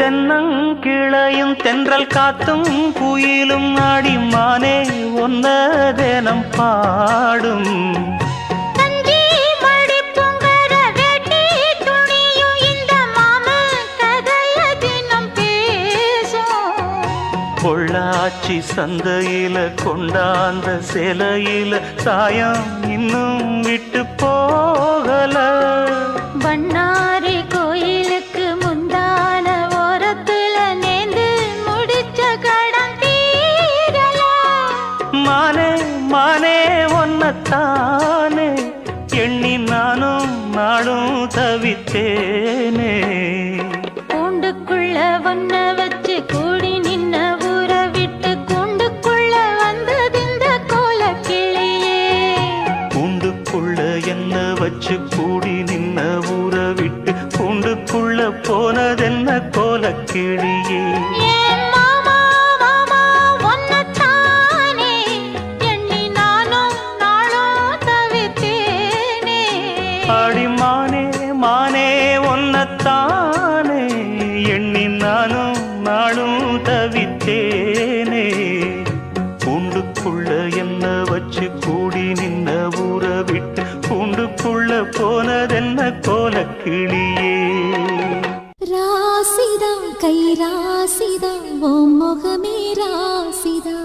தென்னங்கிளையும் தென்றல் காத்தும் குயிலும் ஆடிமானே ஒன்ன தினம் பாடும். தஞ்சி மடி பொங்கர வேட்டி துணியும் இந்த மாமன் கதைய தினம் பேசும். பொள்ளாச்சி சந்தையில கொண்டாந்த சிலையில சாயம் இன்னும் விட்டு போகல. பண்ணாரி கோயிலுக்கு முந்தான ஓரத்துல நேந்து முடிச்ச கடன் தீரல. மானே மானே ஒன்னத்தானே எண்ணி நானும் நாளும் தவித்தேனே. கூண்டுக்குள்ள ஒன்ன வச்சு கூடி நின்ன ஊற விட்டு கூண்டுக்குள்ள வந்ததிந்த கோலக்கிளியே. கூண்டுக்குள்ள என்ன வச்சு கூடி நின்ன ஊற விட்டு கூண்டுக்குள்ள போனதென்ன கோலக்கிளியே. ஏன் மாமா மாமா ஒன்னத்தானே எண்ணி நானும் நாளும் தவித்தேனே. அடிமானே மானே ஒன்னத்தானே எண்ணி நானும் நாளும் தவித்தேனே. கூண்டுக்குள்ள என்ன வச்சு கூடி நின்ன ஊற விட்டு கூண்டுக்குள்ள போனதென்ன கோலக்கிளியே. ராசிதம் கை ராசிதம் ஓ முகமே ராசிதா.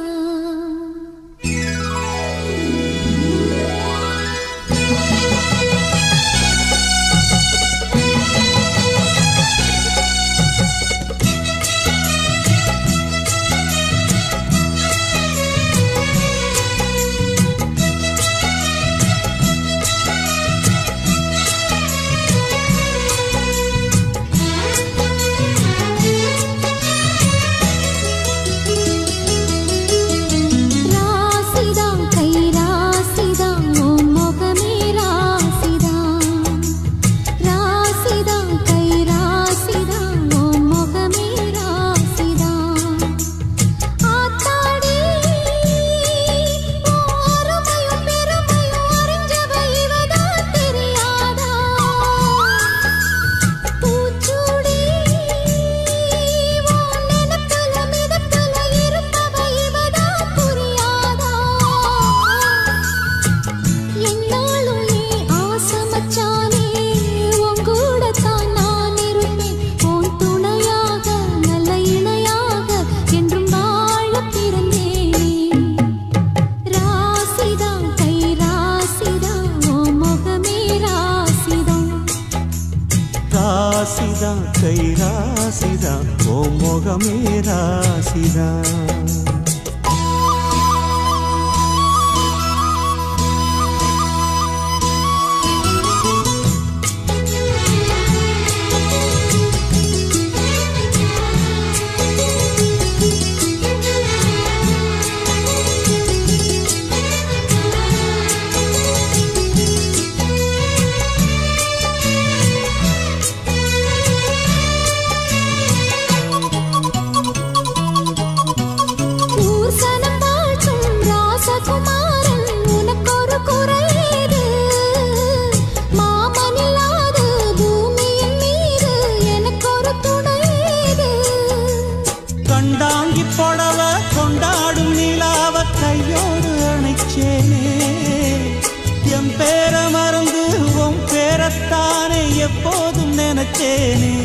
எப்போதும் நினைச்சேனே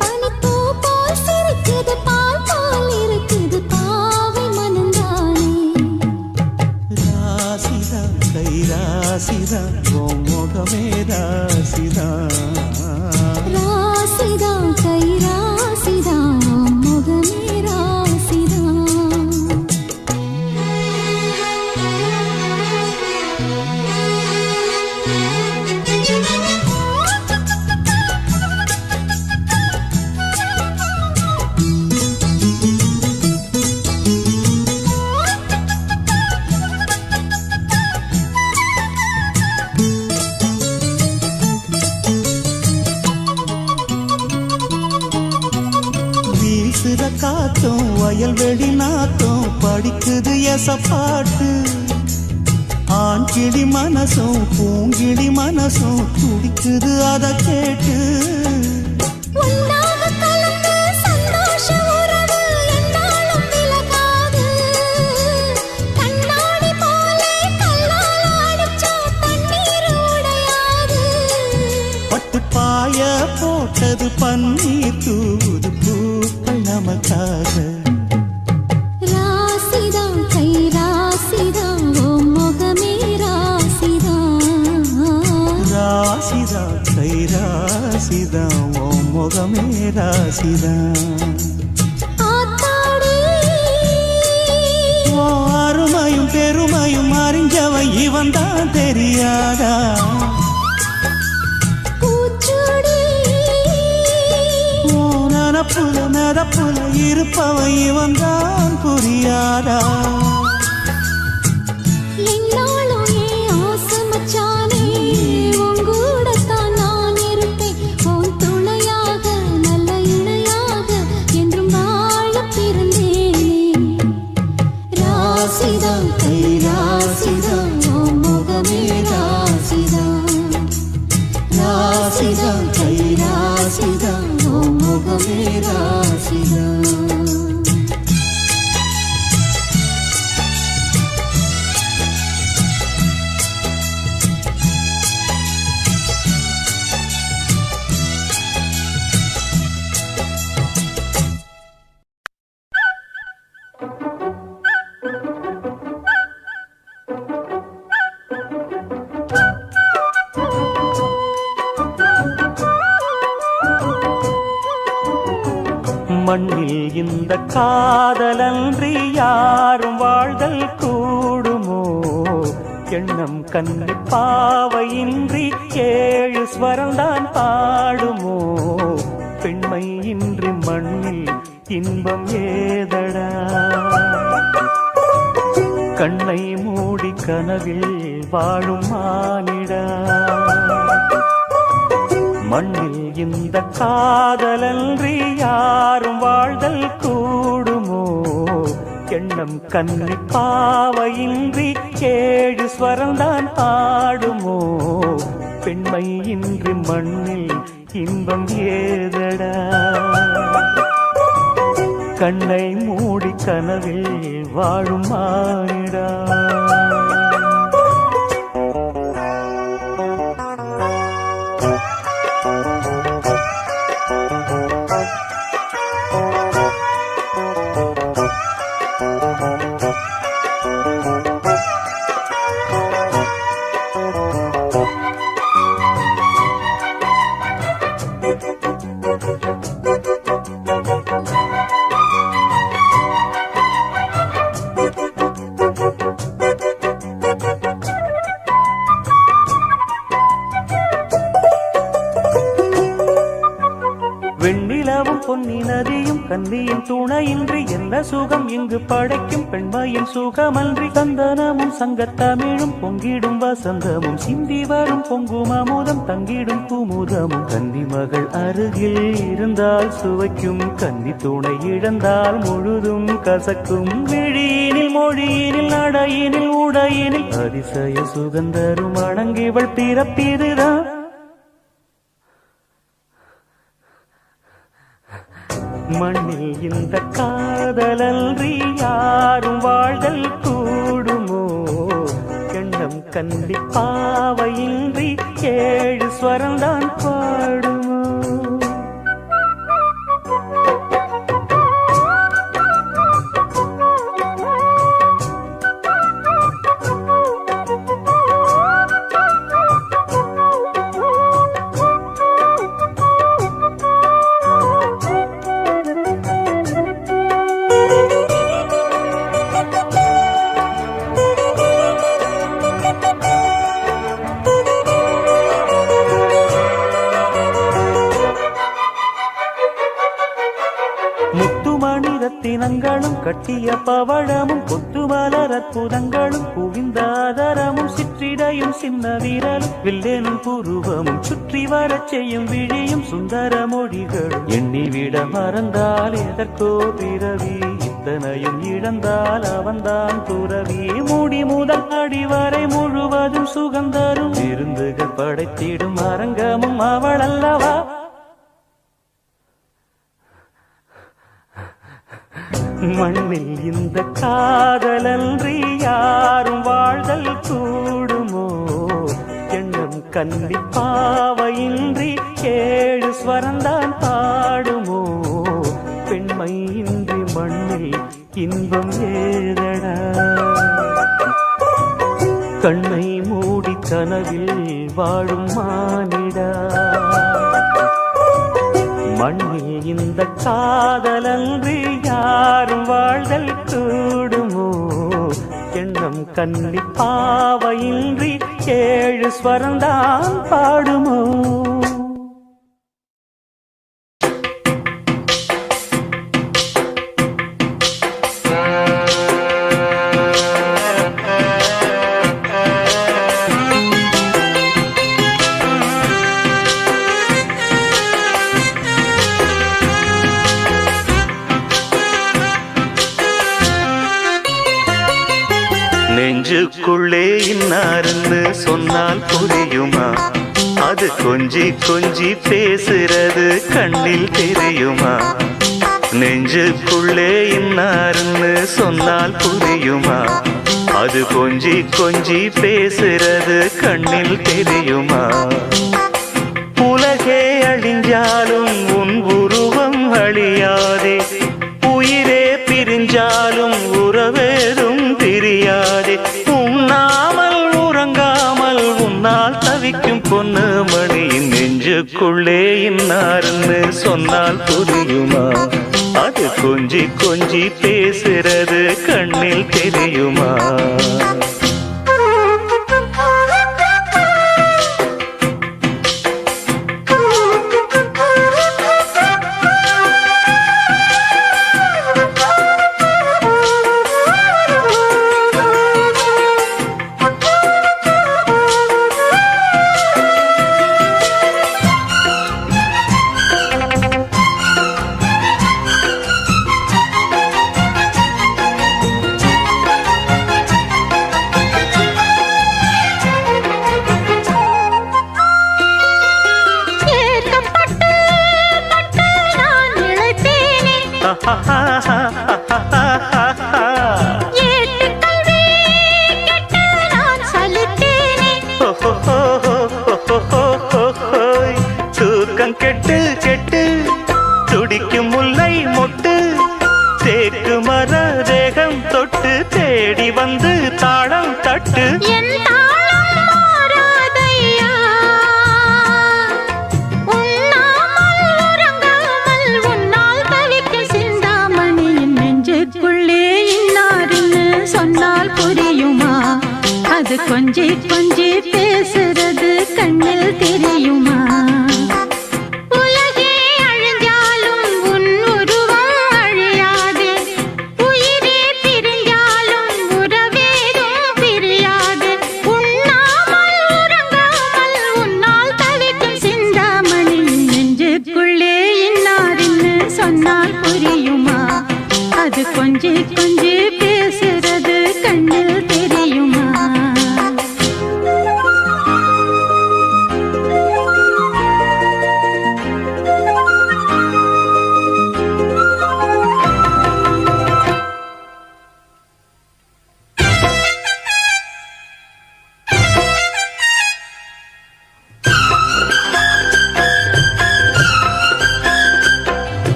பனிப்பூ போல் சிரிக்குது பால் போல் இருக்குது பாவை மனந்தானே ராசிதா கை ராசிதா உன் முகமே ராசிதா ராசிதா கை ராசிதா உன் முகமே ராசிதா காத்தும் வயல்வெளி நாத்தும் படிக்குது எசப்பாட்டு ஆண் கிளி மனசும் பூங்கிளி மனசும் துடிக்குது அத கேட்டு பட்டு பாய போட்டது பன்னீர் தூது பூக்கள் நமக்காக ராசிதா கை ராசிதா ஓ முகமே ராசிதா ராசிதா கை ராசிதா ஓ முகமே ராசிதா ஓ அருமையும் பெருமையும் அறிஞ்சவன் இவன் தான் தெரியாதா நனப்புல நடப்புல இருப்பவன் இவன் தான் புரியாதா என்னாலும் ஏன் ஆசை மச்சானே உன் கூடத்தான் நான் இருப்பேன் உன் துணையாக நல்ல இணையாக என்றும் வாழ பிறந்தேனே ராசிதா கை ராசிதா உன் முகமே ராசிதா ராசிதா கை ராசிதா உன் முகமே ராசிதா மண்ணில் இந்த காதலன்றி யாரும் வாழ்தல் கூடுமோ எண்ணம் கண்ணி பாவையின்றி ஏழு ஸ்வரம்தான் பாடுமோ பெண்மை இன்றி மண்ணில் இன்பம் ஏதடா கண்ணை மூடி கனவில் வாழும் மானிடா மண்ணில் இந்த காதலன்றி யாரும் வாழ்தல் கூடுமோ எண்ணம் கண்ணி பாவையின்றி ஏழு ஸ்வரம்தான் ஆடுமோ பெண்மை இன்றி மண்ணில் இன்பம் ஏதடா கண்ணை மூடி கனவில் வாழும் மானிடா கன்னியின் துணையின்றி என்ன சுகம் இங்கு படைக்கும் பெண்மையின் சுகமன்றி சந்தனமும் சங்கத்தமிழும் பொங்கிடும் வசந்தமும் சிந்தி வரும் பொங்கும் அமுதம் தங்கிடும் குமுதமும் கன்னி மகள் அருகில் இருந்தால் சுவைக்கும் கன்னி துணை இழந்தால் முழுதும் கசக்கும் விழியினில் மொழியினில் நடையினில் உடையினில் அதிசய சுகந்தரும் அணங்கிவள் பிறப்பிதுதான் மண்ணில் இந்த காதலன்றி யாரும் வாழ்தல் கூடுமோ எண்ணம் கண்டிப்பாவையின்றி 7 ஸ்வரம்தான் பாடுமோ முத்துமணி ரத்தினங்களும் கட்டிய பவழமும் கொத்துமலர் அற்புதங்களும் குவிந்தாதரமும் சிற்றிடையும் சின்ன வீரலும் வில்லேனும் புருவமும் சுற்றி வரச் செய்யும் விழியும் சுந்தர மொழிகளும் எண்ணிவிட மறந்தால் எதற்கோ பிறவி இத்தனையும் இழந்தால் அவன்தான் துறவி மூடி முதல் அடிவரை முழுவதும் சுகந்தரும் விருந்துகள் படைத்திடும் அரங்கமும் அவள் அல்லவா மண்ணில் இந்த காதலன்றி யாரும் வாழ்தல் கூடுமோ எண்ணம் கண்டிப்பாவையின்றி 7 ஸ்வரம்தான் பாடுமோ பெண்மை இன்றி மண்ணில் இன்பம் ஏதடா கண்ணை மூடி கனவில் வாழும் மானிடா மண்ணில் இந்த காதலன்றி யாரும் வாழ்தல் கூடுமோ எண்ணம் கண்டிப்பாவையின்றி 7 ஸ்வரம்தான் பாடுமோ நெஞ்சுக்குள்ளே இன்னாருன்னு சொன்னால் புரியுமா அது கொஞ்சி கொஞ்சி பேசுறது கண்ணில் தெரியுமா நெஞ்சுக்குள்ளே இன்னாருன்னு சொன்னால் புரியுமா அது கொஞ்சி கொஞ்சி பேசுறது கண்ணில் தெரியுமா உலகே அழிஞ்சாலும் உன் உருவம் அழியாதே உயிரே பிரிஞ்சாலும் உறவேதும் தெரியாதே உண்ணாமல் உறங்காமல் உன்னால் தவிக்கும் பொண்ணு மணியின் நெஞ்சுக்குள்ளே இன்னாருன்னு சொன்னால் புரியுமா அது கொஞ்சி கொஞ்சி பேசுறது கண்ணில் தெரியுமா தூக்கம் கெட்டு கெட்டு துடிக்கும் முல்லை மொட்டு தேக்கு மர தேகம் தொட்டு தேடி வந்து தாளம் தட்டு அது கொஞ்சி கொஞ்சி பேசுறது கண்ணில் தெரியுமா உலகே அழிஞ்சாலும் உன் உருவம் கொஞ்சி கொஞ்சி பேசுறது கண்ணில் தெரியுமா?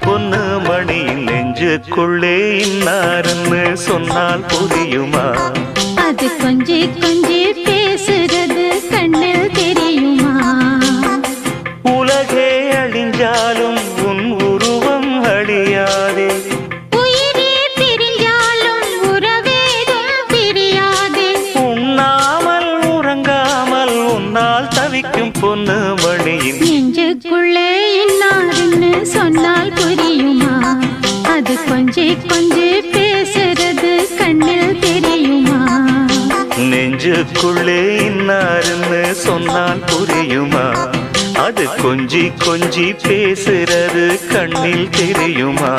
பொண்ணு மணி நெஞ்சுக்குள்ளே இன்னாருன்னு சொன்னால் புரியுமா? அது கொஞ்சி கொஞ்சி பேசுறது கண்ணில் தெரியுமா? உலகே அழிஞ்சாலும் உன் உருவம் அழியாதே, உயிரே பிரிஞ்சாலும் உறவேதும் பிரியாதே. உண்ணாமல் உறங்காமல் உன்னால் தவிக்கும் பொண்ணு மணியின் நெஞ்சுக்குள்ளே இன்னாருன்னு சொன்னால் புரியுமா? அது கொஞ்சி கொஞ்சி பேசுறது கண்ணில் தெரியுமா? நெஞ்சுக்குள்ளே இன்னாருன்னு சொன்னால் புரியுமா? அது கொஞ்சி கொஞ்சி பேசுறது கண்ணில் தெரியுமா?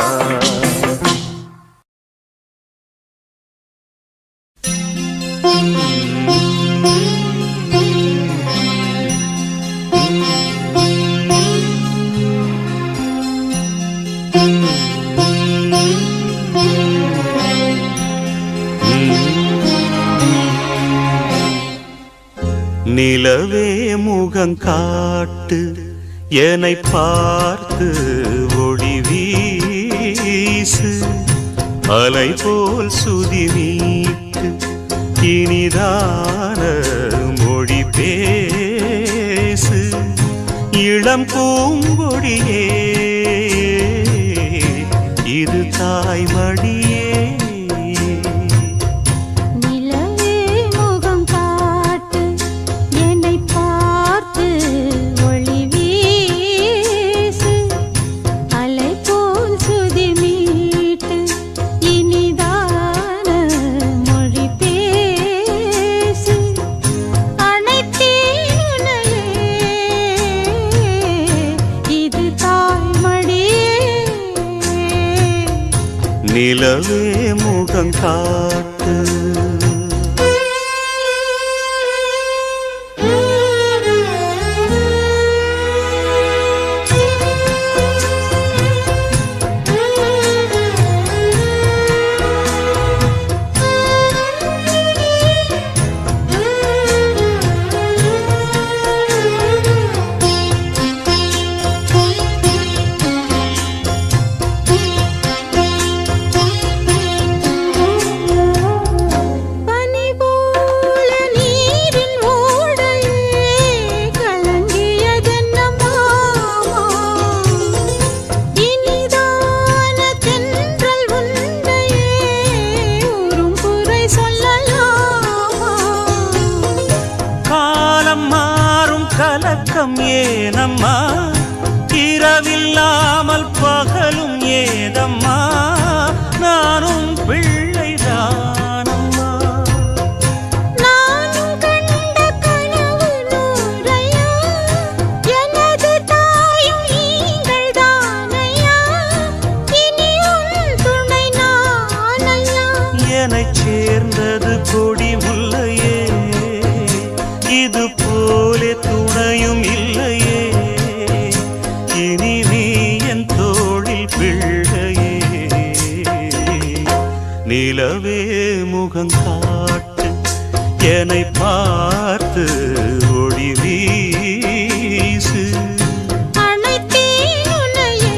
நிலவே முகம் காட்டு என்னை பார்த்து ஒளி வீசு, அலை போல் சுதி மீட்டு இனிதான மொழி பேசு. இளம் பூங்கொடியே இது தாய்மடியே, நிலவே முகம் காட்டு. கலக்கம் ஏனம்மா, இரவில்லாமல் பகலும் ஏதம்மா, நானும் பிள்ளைதானம்மா. நானும் கண்ட கனவு நூறையா, எனது தாயும் நீங்கள் தானையா, இனி உன் துணை நானல்லா. என்னைச் சேர்ந்தது கொடி முல்லையே, இது போலே துணையும் இல்லையே, இனி நீ என் தோளில் பிள்ளையே. நிலவே முகம் காட்டு என்னை பார்த்து ஒளி வீசு, அனைத்தேன் உன்னையே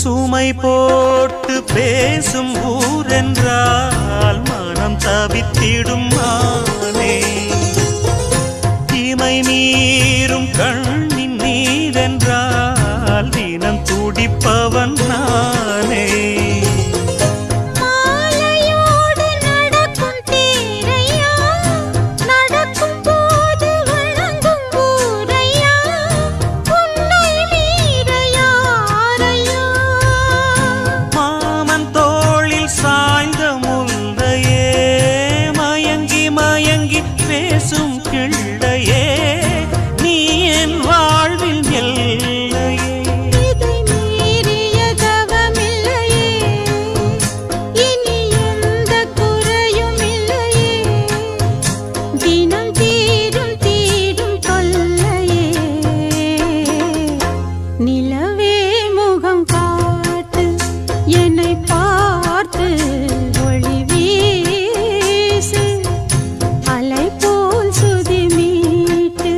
சுமை போட்டு பேசும் ஊரென்றால் மனம் தவித்திடும் மானே. இமை மீறும் கண்ணின் நீரென்றால் தினம் துடிப்பவன் நானே. மாலையோடு நடக்கும் தேரையா, நடக்கும் போது வணங்கும் ஊரையா, உன்னை மீற யாரையா? மாமன் தோளில் சாய்ந்த முல்லையே, மயங்கி மயங்கி பேசும் கிள்ளையே, நீ என் வாழ்வில் எல்லையே. இதை மீறிய தவமில்லையே, இனி எந்த குறையும் இல்லையே, தினம் தீரும் தீரும் தொல்லையே. நிலவே முகம் காட்டு, என்னை பார்த்து ஒளி வீசு, அலை போல் சுதி மீட்டு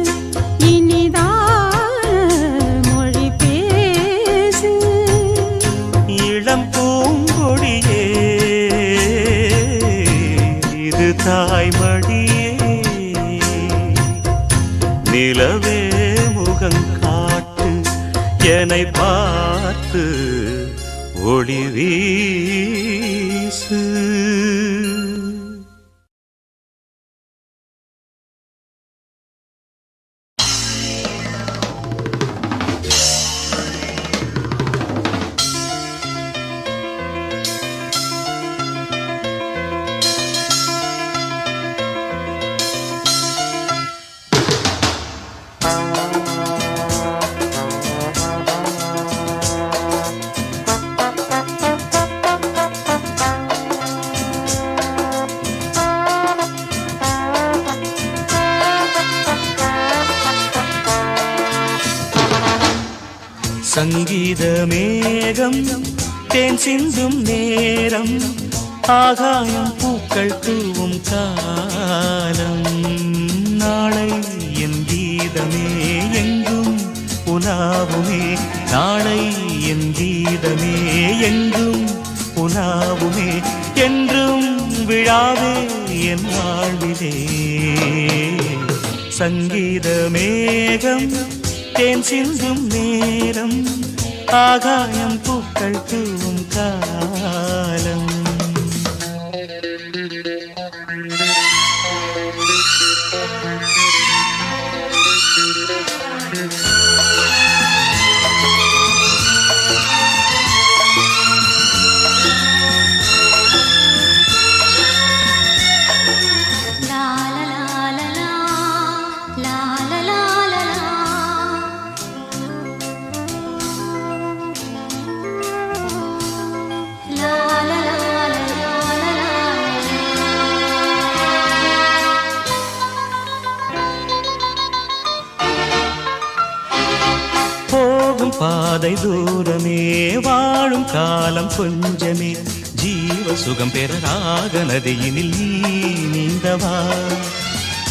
இனிதான மொழி பேசு. இளம் பூங்கொடியே, இது தாய்மடியே. நிலவே முகம் காட்டு, என்னை பார்த்து ஒளி வீசு. சங்கீத மேகம் தேன் சிந்தும் நேரம், ஆகாயம் பூக்கள் தூவும் காலம். நாளை என் கீதமே எங்கும் உலாவுமே, நாளை என் கீதமே எங்கும் உலாவுமே, என்றும் விழாவே என் வாழ்விலே. சங்கீத மேகம் தேன் சிந்தும் நேரம், ஆகாயம் பூக்கள் தூவும் காலம். பாதை தூரமே, வாழும் காலம் கொஞ்சமே, ஜீவ சுகம் பெற ராக நதியினில் நீ நீந்தவா.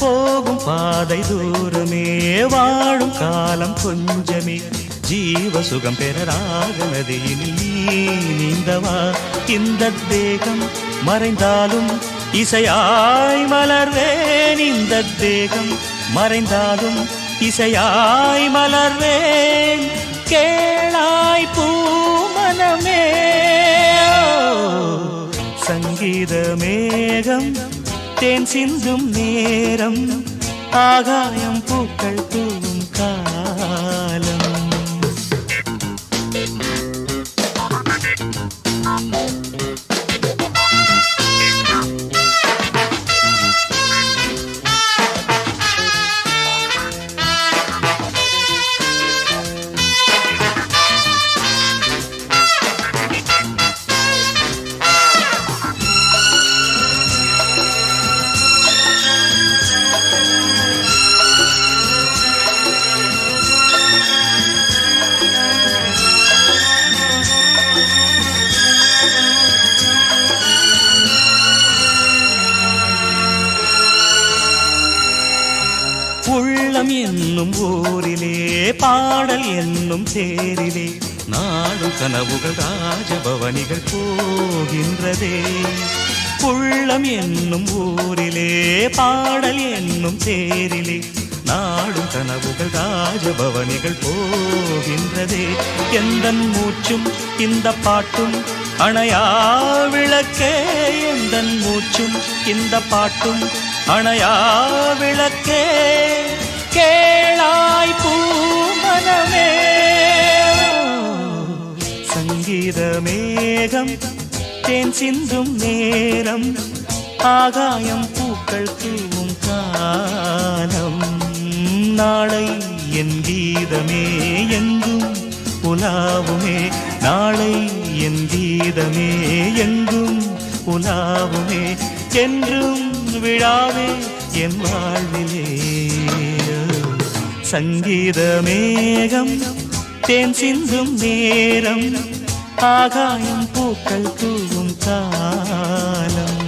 போகும் பாதை தூரமே, வாழும் காலம் கொஞ்சமே, ஜீவ சுகம் பெற ராக நதியினில் நீ நீந்தவா. இந்த தேகம் மறைந்தாலும் இசையாய் மலர்வேன், இந்த தேகம் மறைந்தாலும் இசையாய் மலர்வேன். கேளாய் பூமனமே, சங்கீத மேகம் தேன் சிந்தும் நேரம், ஆகாயம் பூக்கள் தூவும் காலம். உள்ளம் என்னும் ஊரிலே, பாடல் என்னும் தேரிலே, நாடும் கனவுகள் ராஜபவனிகள் போகின்றதே. உள்ளம் என்னும் ஊரிலே பாடல் என்னும் தேரிலே நாடும் கனவுகள் ராஜபவனிகள் போகின்றதே. எந்தன் மூச்சும் இந்த பாட்டும் அணையா விளக்கே, எந்தன் மூச்சும் இந்த பாட்டும் அணையா விளக்கே. கேளாய் பூமனமே சங்கீத மேகம் தேன் சிந்தும் நேரம், ஆகாயம் பூக்கள் தூவும் காலம். நாளை என் கீதமே எங்கும் உலாவுமே, நாளை என் கீதமே எங்கும் உலாவுமே. என்றும் விழாவே என் வாழ்விலே. சங்கீத மேகம் தேன் சிந்தும் நேரம், ஆகாயம் பூக்கள் தூவும் காலம்.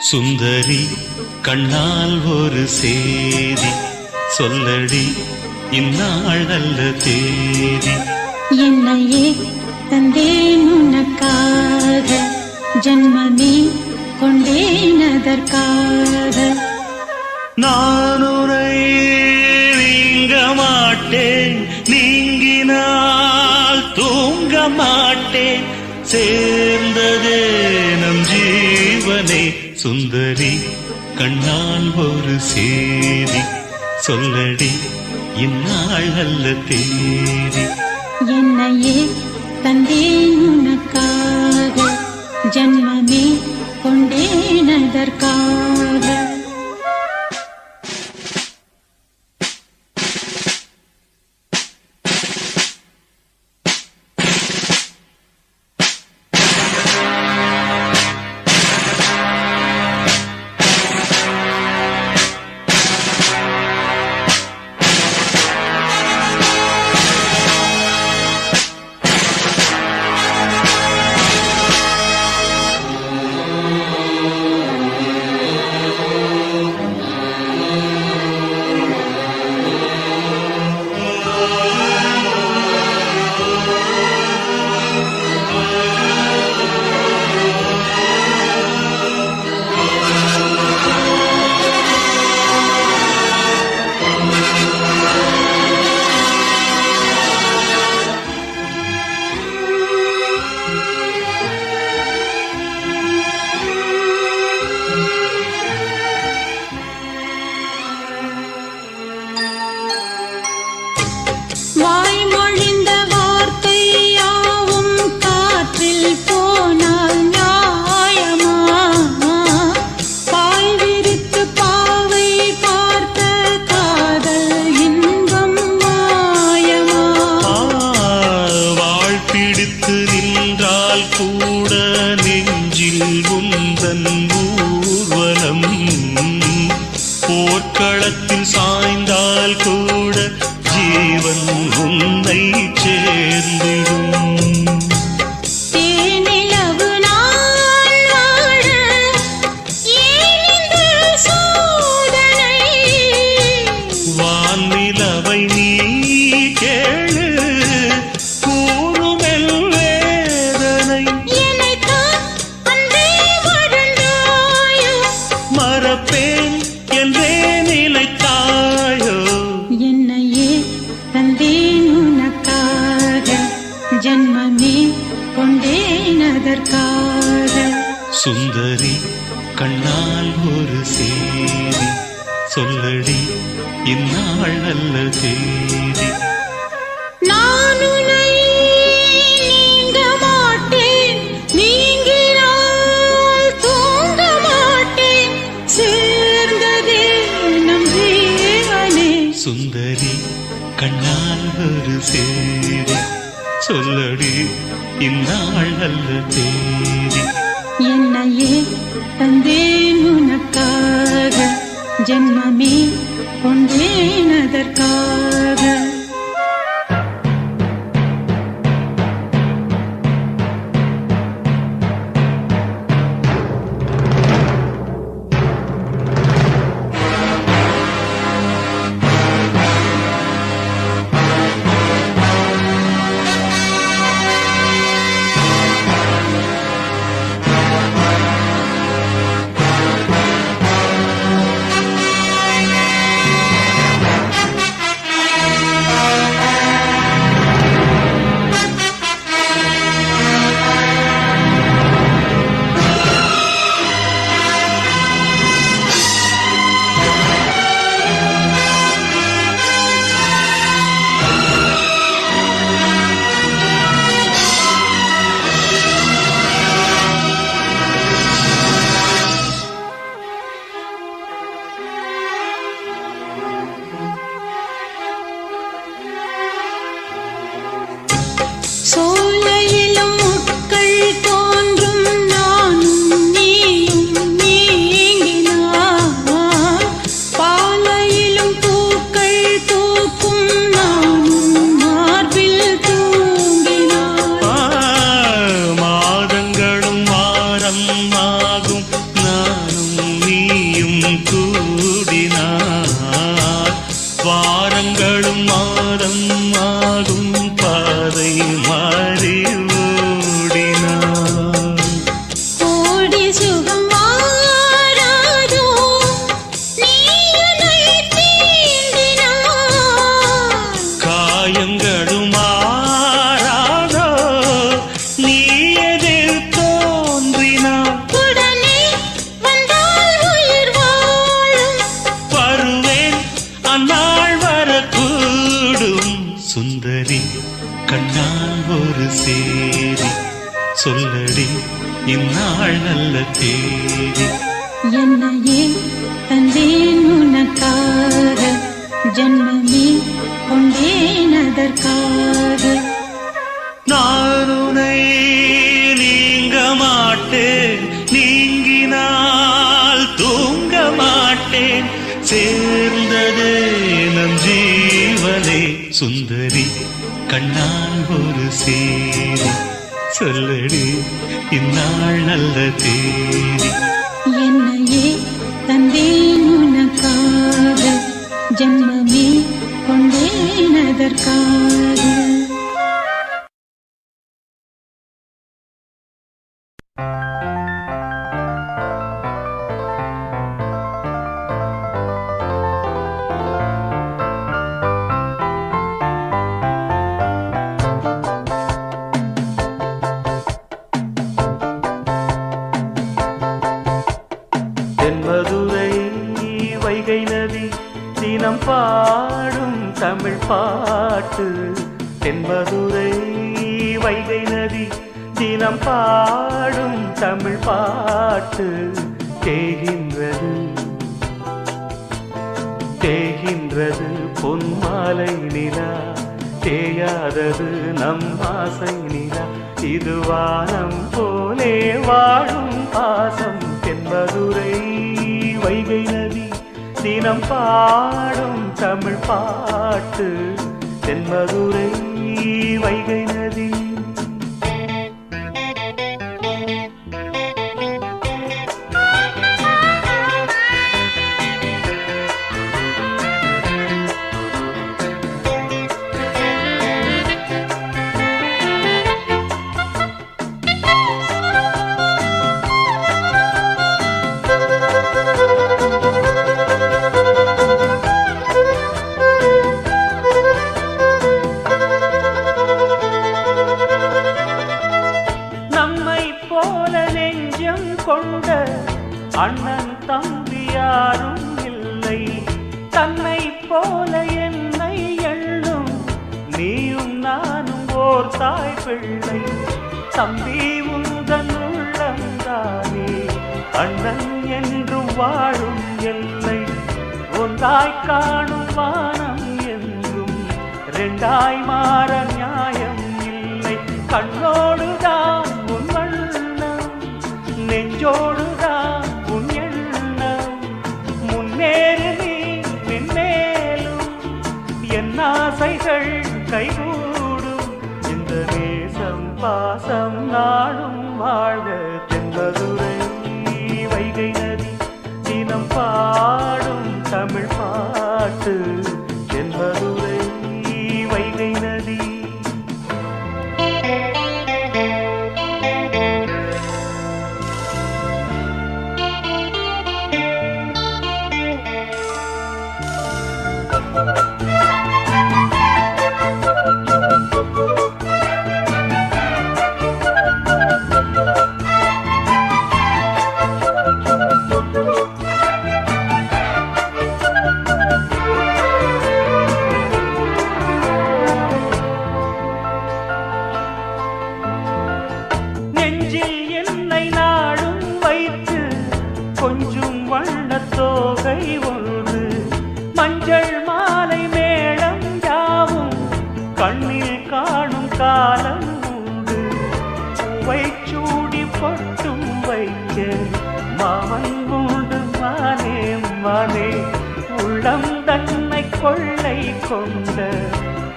சுந்தரி கண்ணால் ஒரு சேதி சொல்லடி, இந்நாள் நல்ல தேதி. என்னையே தந்தேன் உனக்காக, ஜன்மமே கொண்டேன் அதற்காக. நான் உரை நீங்க மாட்டேன், நீங்கினால் தூங்க மாட்டேன். சேர்ந்ததே நம் ஜீவனே. சுந்தரி கண்ணால் ஒரு சேதி சொல்லடி, இந்நாள் நல்ல தேதி. என்னையே தந்தேன் உனக்காக, ஜன்மமே கொண்டேன் அதற்காக. போர்க்களத்தில் சாய்ந்தால் கூட ஜீவன் உன்னை சேர்ந்திடும். தேனிலவு நாள் வாழ ஏன் இந்த சோதனை? வான்நிலவை நீ கேளு கூறுமெல் வேதனை. என்னைத்தான் அன்றே மறந்தாயோ, மறப்பேன் என்றே நிலைத்தாயோ. என்னையே தந்தேன் உனக்காக, ஜன்ம இந்நாள் நல்ல தேதி. நான் உன்னை நீங்க மாட்டேன், நீங்கினால் தூங்க மாட்டேன், சேர்ந்ததே நம் ஜீவனே. சுந்தரி கண்ணால் ஒரு சேரி, சொல்லடி இந்நாள் நல்ல தேதி. என்னையே தந்தேன் உனக்காக, ஜென்மமே கொண்டேன் அதற்காக. சோலையிலும் முட்கள் தோன்றும், நானும் நீயும் நீங்கினார். பாலையிலும் பூக்கள் பூக்கும், நானும் மார்பில் தூங்கினார். மாதங்களும் வாரம் ஆகும், நானும் நீயும் கூடினார். வாரங்களும் மாதம் ஆகும், பாதை மாறி ஓடினார். கோடி சுகம் மாறாதோ, நீ என்னை தீண்டினார். காயங்களும் மாறாதோ, நீ எதிர் தோன்றினார். உடனே வந்தால் உயிர் வாழும், வருவேன் அந்நாள் வரக்கூடும். சுந்தரி கண்ணால் ஒரு சேரி, சொல்லடி இந்நாள் நல்ல தேதி. என்னையே தந்தேன் உனக்காக, ஜென்மமே கொண்டேன் அதற்காக. நான் உன்னை நீங்க மாட்டேன், நீங்கினால் தூங்க மாட்டேன், சேர்ந்தது நம் ஜீவனே. சுந்தரி கண்ணால் ஒரு சேரி, சொல்லடி இந்நாள் நல்ல தேதி. என்னையே தந்தேன் உனக்காக, ஜென்மமே கொண்டேன் அதற்காக. தென்மதுரை வைகை நதி தினம் பாடும் தமிழ் பாட்டு. தென்மதுரை வைகை நதி தினம் பாடும் தமிழ் பாட்டு. தேகின்றது தேகின்றது பொன்மாலை நிலா, தேயாதது நம் ஆசை நிலா. இது வானம் போலே வாழும் பாசம். தென்மதுரை வைகை நதி தினம் பாடும் தமிழ் பாட்டு. தென்மதுரை வைகை நதி. ஓர் தாய் பிள்ளை தம்பி உந்தன் உள்ளந்தானே அண்ணன் என்றும் வாழும் எல்லை ஒன்றாய் காணும் வானம் என்றும் ரெண்டாய் மாற நியாயம் இல்லை கண்ணோடுதான் உன் வண்ணம் நெஞ்சோடுதான் உன் எண்ணம் முன்னேறு நீ மென்மேலும் என் ஆசைகள் கைகூடும் இந்த நேசம் பாசம் நாடும் வாழ்க தென்பதுரை வைகை நதி தினம் பாடும் தமிழ் பாட்டு தென்பதுரை வைகை நதி நெஞ்சில் என்னை நாடும் வைத்து கொஞ்சம் வண்ணத்தோகை ஒன்று மஞ்சள் மாலை மேளம் யாவும் கண்ணில் காணும் காலம் உண்டு பூவை சூடி பொட்டும் வைக்க மாமன் உண்டு மானே மானே உள்ளம் தன்னை கொள்ளை கொண்ட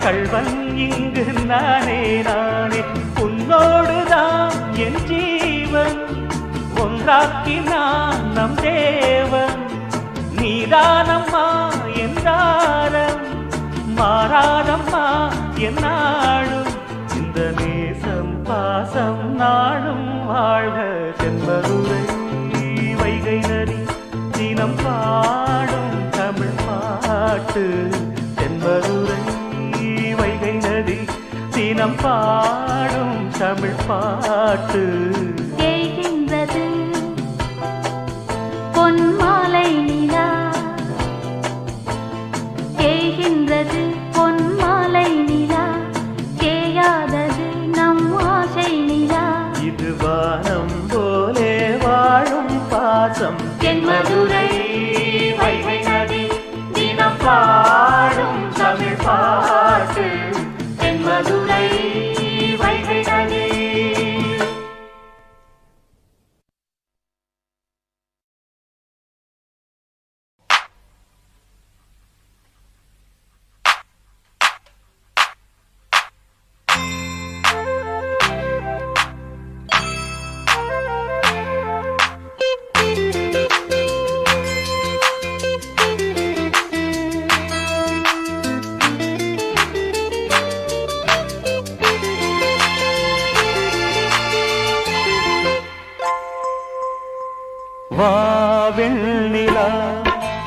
கள்வன் இங்கு நானே நானே உன்னோடுதான் என் ஜீவன் ஒன்றாக்கினான் நம் தேவன் நீதானம்மா என்றாரம் மாறாதம்மா என்னாலும் இந்த நேசம் பாசம் நாளும் வாழ்க தென்பதுரை வைகை நதி தினம் பாடும் தமிழ் பாட்டு தென்பதுரை வைகை நதி தினம் பாடும் தமிழ் பாட்டு தேய்கின்றது பொன்மாலை நிலா தேய்கின்றது பொன்மாலை நிலா தேயாதது நம் ஆசை நிலா இது வானம் போலே வாழும் பாசம் தென்மதுரை வைகை நதி தினம் பாடும் தமிழ் பாட்டு தென்மதுரை வைகை நதி வாவெண்ணிலா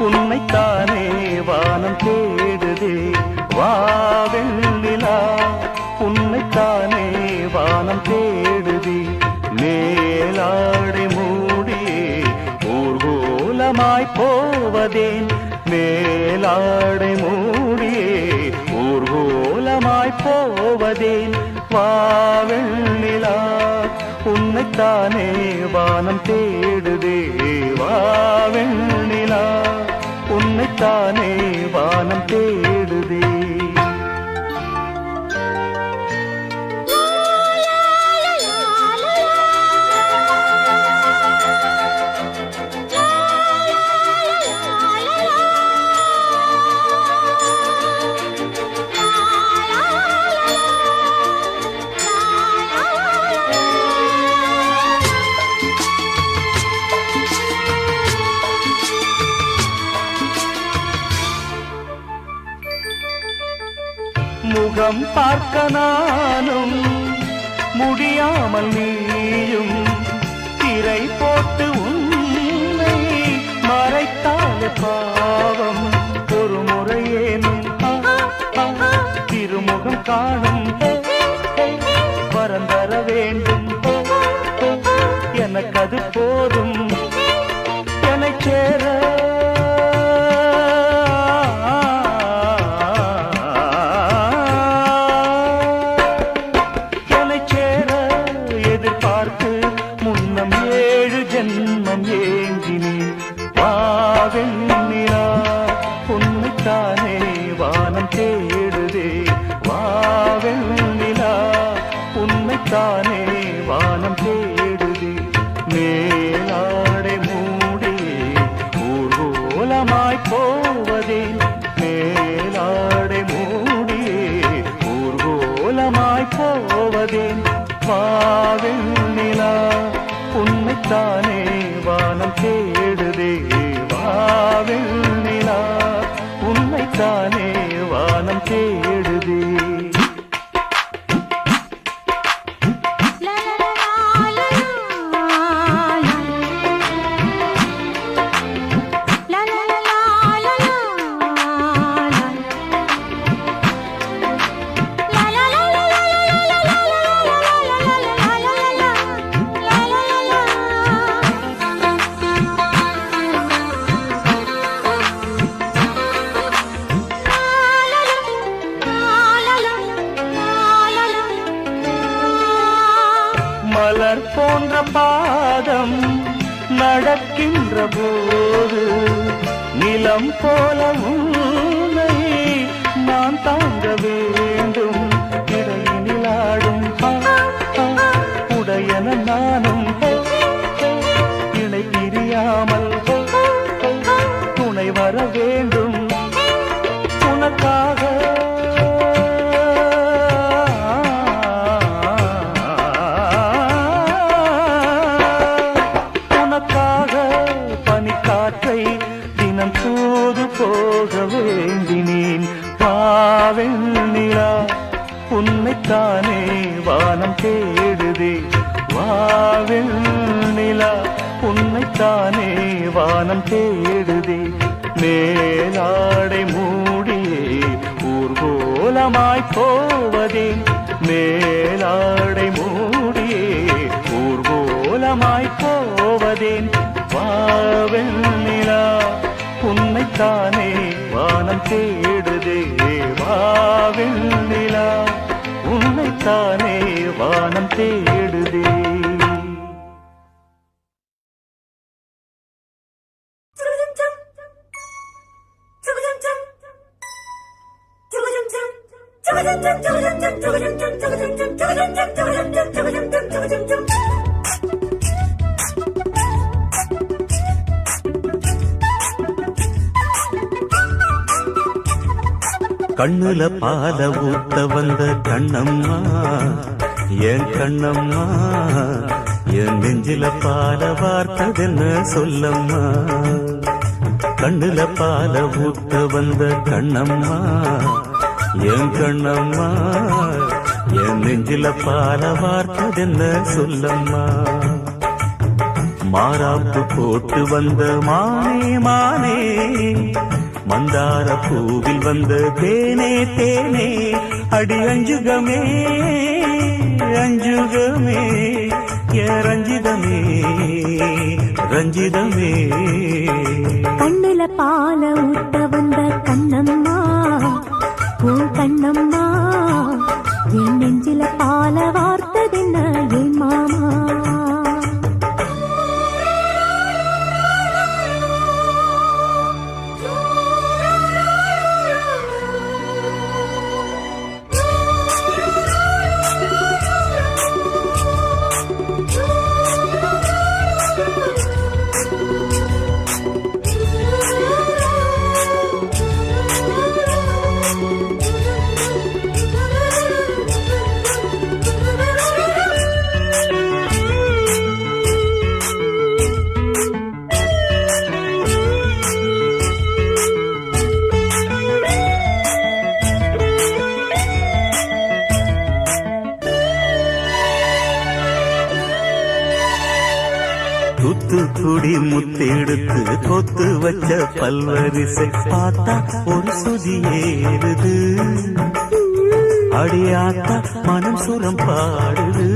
உன்னைத்தானே வானம் தேடுதே வாவெண்ணிலா உன்னைத்தானே வானம் தேடுதே மேலாடை மூடியே ஊர்கோலமாய் போவதேன் மேலாடை மூடியே ஊர்கோலமாய் போவதேன் வாவெண்ணிலா உன்னைத்தானே வானம் தேடுதே வாவெண்ணிலா உன்னைத்தானே வானம் தேடுதே முகம் பார்க்க நானும் முடியாமல் நீயும் திரை போட்டு உன்னை மறைத்தாலே பாவம் ஒரு முறையேனும் திருமுகம் காணும் வரம் தர வேண்டும் எனக்கு அது போதும் என்னை சேர வானம் தேடுதே வாவெண்ணிலா உன்னைத்தானே வானம் தேடுதே மேலாடை மூடி ஊர்வலமாய் போவதே மேலாடை மூடி ஊர்வலமாய் போவதே வாவெண்ணிலா உன்னைத்தானே வானம் தேடுதே வாவெண்ணிலா உன்னைத்தானே வானம் தேடுதே மலர் போன்ற பாதம் நடக்கின்ற போது நிலம் போல உன்னை நான் தாங்க வேண்டும் இடையினிலாடும் உடையன நானும் இணை பிரியாமல் துணை வர வேண்டும் உனக்காக தினம் தூது போக வேண்டினேன் வாவெண்ணிலா உன்னைத்தானே வானம் தேடுதே வாவெண்ணிலா உன்னைத்தானே வானம் தேடுதே மேலாடை மூடியே ஊர்வலமாய் போவதே மேலாடை மூடியே ஊர்வலமாய் போவதேன் வாவெண்ணிலா உன்னைத்தானே வானம் தேடுதே வாவெண்ணிலா உன்னைத்தானே வானம் தேடுதே கண்ணுல பால ஊத்த வந்த கண்ணம்மா என் கண்ணம்மா என் நெஞ்சில பால வார்த்ததென்ன சொல்லம்மா கண்ணுல பால ஊத்த வந்த கண்ணம்மா என் கண்ணம்மா என் நெஞ்சில பால வார்த்ததென்ன சொல்லம்மா மாறாப்பு போட்டு வந்த மானே மானே மந்தார பூவில் வந்த தேனே தேனே அடி அஞ்சுகமே அஞ்சுகமே ரஞ்சிதமே ரஞ்சிதமே கண்ணுல பால ஊட்ட வந்த கண்ணம்மா உன் கண்ணம்மா என் நெஞ்சில பால வார்த்ததென்ன என் மாமா தூத்துக்குடி முத்தெடுத்து கொத்து வச்ச பல்வரிசை பார்த்தா ஒரு சுதி ஏறுது அடியாத்தா மனம் சுரம் பாடுது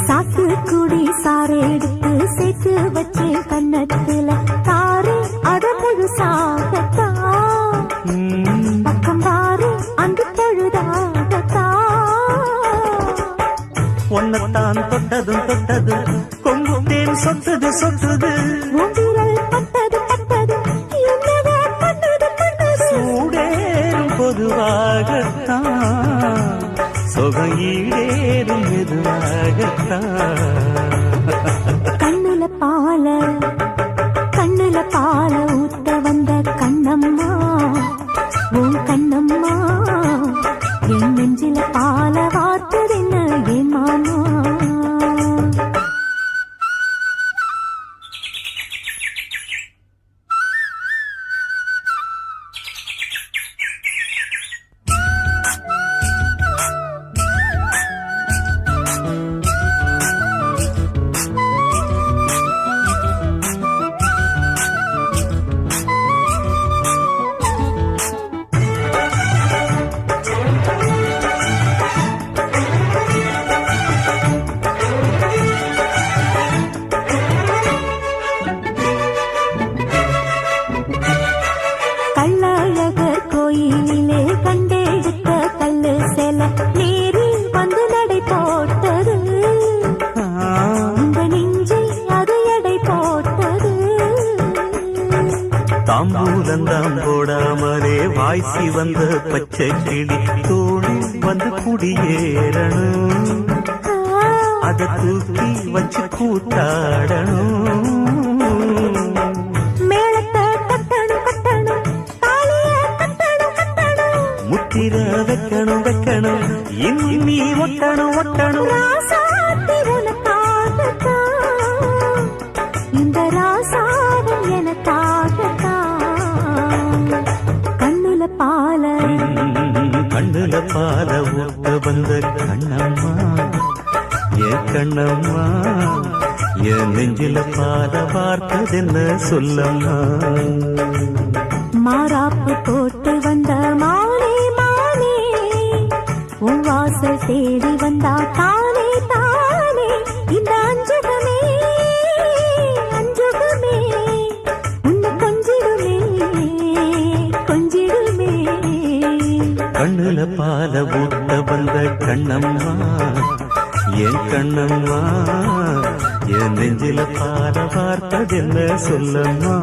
சாத்துக்குடி சாரை எடுத்து சேர்த்து வச்சு கண்ணத்துல தாரு அத முழுசாகத்தா பக்கம் பாரு அந்த பொழுதாகத்தா ஒன்னத்தான் தொட்டதும் தொட்டது கொங்கும் தேன் சொத்தது சொத்தது பட்டது பட்டது என்னவோ பண்ணது பண்ணது சூடே பொதுவாகத்தான் சுகம் ஈடேறும் மெதுவாகத்தான் கண்ணுல பால ஊத்த வந்த கண்ணம்மா உன் கண்ணம்மா என் நெஞ்சில பால வார்த்ததென்ன என் மாமா கள்ளழகர் கோயிலே கண்டெடுத்த கல்லு செல நேரில் வந்து நடை போட்டது இந்த நெஞ்சில் அது எடை போட்டது தாம்பூலந்தாம் போடாமலே வாய்ச்சி வந்த பச்சை கிளி தோளில் வந்து குடியேறணும் அதை தூக்கி வச்சு கூத்தாடணும் மேளத்தை கட்டணும் கட்டணும் தாலிய கட்டணும் கட்டணும் முத்திர வைக்கணும் இன்னி ஒட்டணும் ராசாத்தி உனக்காகத்தான் இந்த ராசாவும் எனக்காகத்தான் கண்ணுல பால ஊத்த வந்த கண்ணம்மா என் கண்ணம்மா என் நெஞ்சில பால பார்த்ததென்ன சொல்லம்மா மாறாப்பு போட்டு வந்த மானே உன் வாசல் தேடி வந்தா தானே இந்த அஞ்சுகமே உன்னை கொஞ்சிடுமே கண்ணுல பால ஊத்த வந்த கண்ணம்மா என் கண்ணம்மா என் நெஞ்சில பால பார்த்ததென்ன சொல்லம்மா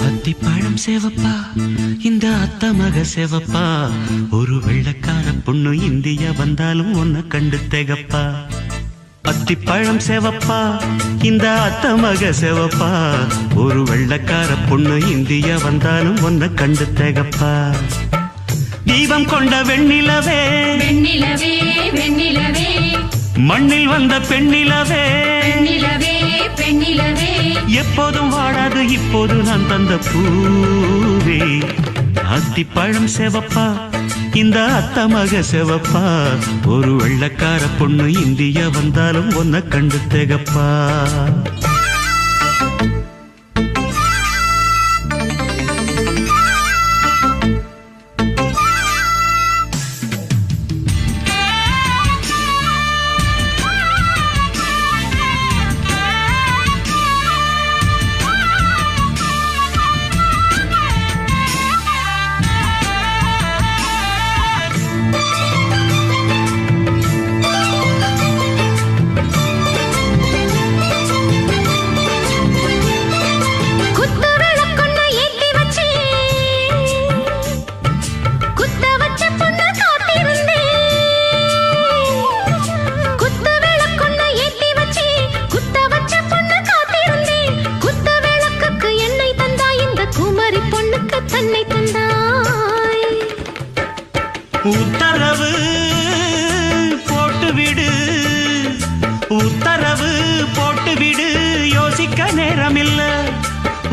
அத்திப்பழம் சேவப்பா இந்த அத்த மக சேவப்பா ஒரு வெள்ளக்கார பொண்ணு இந்தியா வந்தாலும் உன்னை கண்டு திகப்பா அத்திப்பழம் சேவப்பா இந்த அத்த மக சேவப்பா ஒரு வெள்ளக்கார பொண்ணு இந்தியா வந்தாலும் உன்னை கண்டு திகப்பா தீபம் கொண்ட வெண்ணிலவே வெண்ணிலவே வெண்ணிலவே மண்ணில் வந்த பெண்ணிலவே பெண்ணிலவே பெண்ணிலவே எப்போதும் வாடாது இப்போது நான் தந்த பூவே அத்திப்பழம் சேவப்பா இந்த அத்த மக சேவப்பா ஒரு வெள்ளக்கார பொண்ணு இந்தியா வந்தாலும் உன்னை கண்டு திகப்பா உத்தரவு போட்டு விடு யோசிக்க நேரமில்ல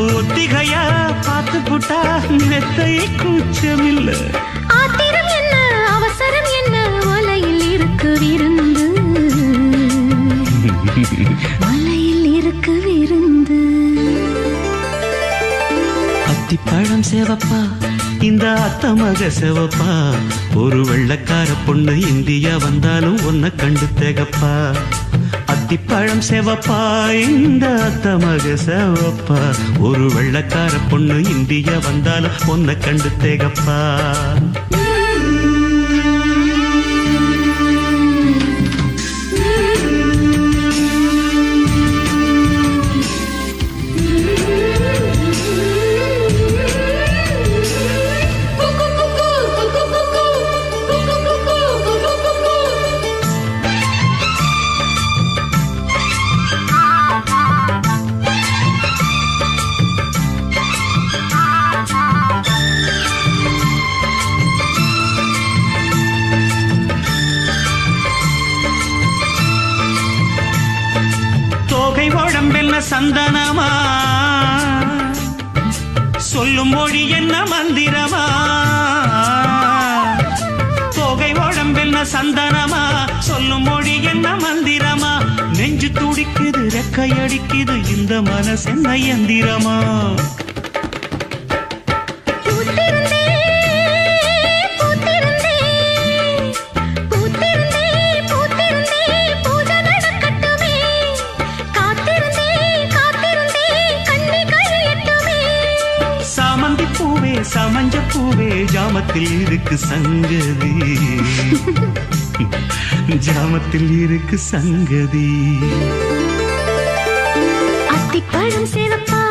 ஒத்திகையா பார்த்து புட்டா மெத்தை கூச்சமில்ல ஆத்திரம் என்ன அவசரம் என்ன வலையில் இருக்கு விருந்து மலையில் இருக்கு விருந்து. அத்திப்பழம் சேவப்பா இந்த அத்த மக சேவப்பா, ஒரு வெள்ளக்கார பொண்ணு இந்தியா வந்தாலும் உன்னை கண்டு தேகப்பா. அத்திப்பழம் சேவப்பா இந்த அத்த மக சேவப்பா, ஒரு வெள்ளக்கார பொண்ணு இந்தியா வந்தாலும் உன்னை கண்டு தேகப்பா. சந்தனமா சொல்லும் மொழி என்ன மந்திரமா, தோகை உடம்பென்ன சந்தனமா சொல்லும் மொழி என்ன மந்திரமா, நெஞ்சு துடிக்குது ரெக்கையடிக்குது இந்த மனசு என்ன எந்திரமா. சமஞ்ச பூவே ஜாமத்தில் இருக்கு சங்கதி, ஜாமத்தில் இருக்கு சங்கதி. அத்திப்பழம் சேவப்பா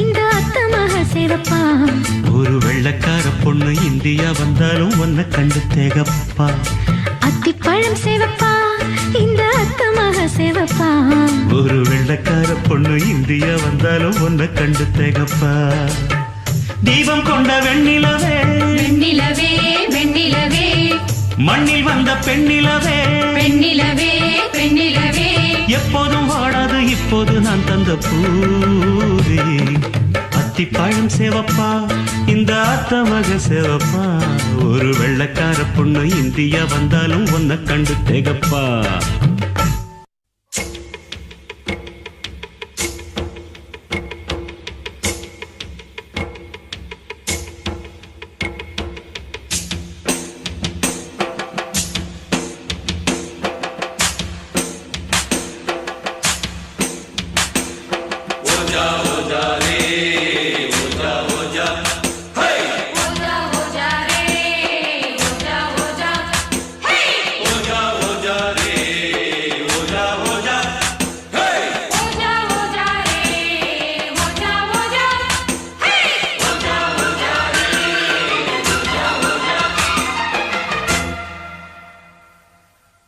இந்த அத்த மக சேவப்பா, ஒரு வெள்ளக்கார பொண்ணு இந்தியா வந்தாலும் உன்னை கண்டு தேகப்பா. அத்திப்பழம் சேவப்பா இந்த அத்த மக சேவப்பா, ஒரு வெள்ளக்கார பொண்ணு இந்தியா வந்தாலும் உன்னை கண்டு தேகப்பா. தீபம் கொண்ட வெண்ணிலவே வெண்ணிலவே வெண்ணிலவே, மண்ணில் வந்த பெண்ணிலவே பெண்ணிலவே பெண்ணிலவே, எப்போதும் வாடாது இப்போது நான் தந்த பூவே. அத்திப்பழம் சேவப்பா இந்த அத்த மக சேவப்பா, ஒரு வெள்ளக்கார பொண்ணு இந்தியா வந்தாலும் உன்னை கண்டு தேகப்பா.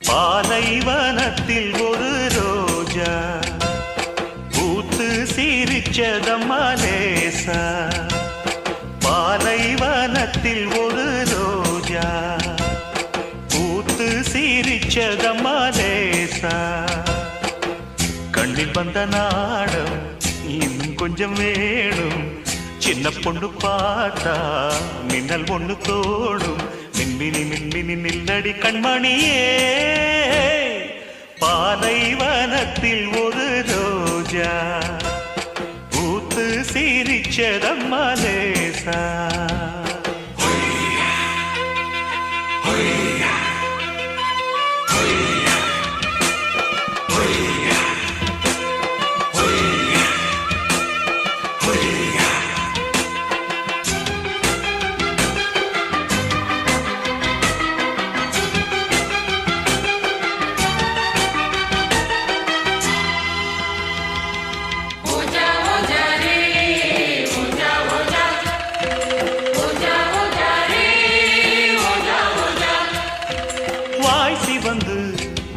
பாலைவனத்தில் ஒரு ரோஜா பூத்து சிரிச்சதம்மா லேசா, பாலைவனத்தில் ஒரு ரோஜா பூத்து சிரிச்சதம்மா லேசா, கண்ணில் வந்த நாடம் இன்னும் கொஞ்சம் வேணும், சின்ன பொண்ணு பார்த்தா மின்னல் ஒண்ணு தோடும், மின்மினி மின்மினி நில்லடி கண்மணியே. பாலைவனத்தில் ஒரு ரோஜா பூத்து சிரிச்சதம்மா லேசா.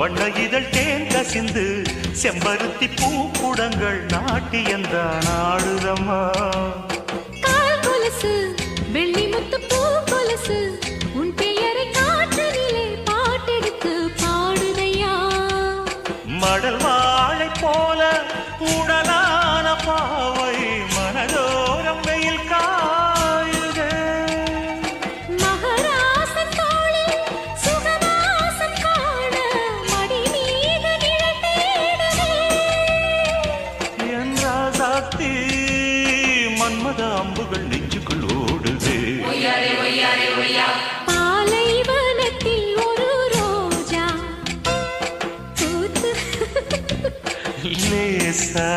வண்ண இதழ் தேன் கசிந்து செம்பருத்தி பூக்குடங்கள் நாட்டியந்தான் ஆடுதம்மா. கால் கொலுசு வெள்ளி முத்து பூ கொலுசு உன் பெயரை காற்றினிலே பாட்டெடுத்து பாடுதையா. மடல் வாழை போல உடலான பாவை மனதோரம் வெயில் காயுதே. மகராசன் தோளில் சுகவாசம் காண மடி மீது நிழல் தேடுதே. லேசா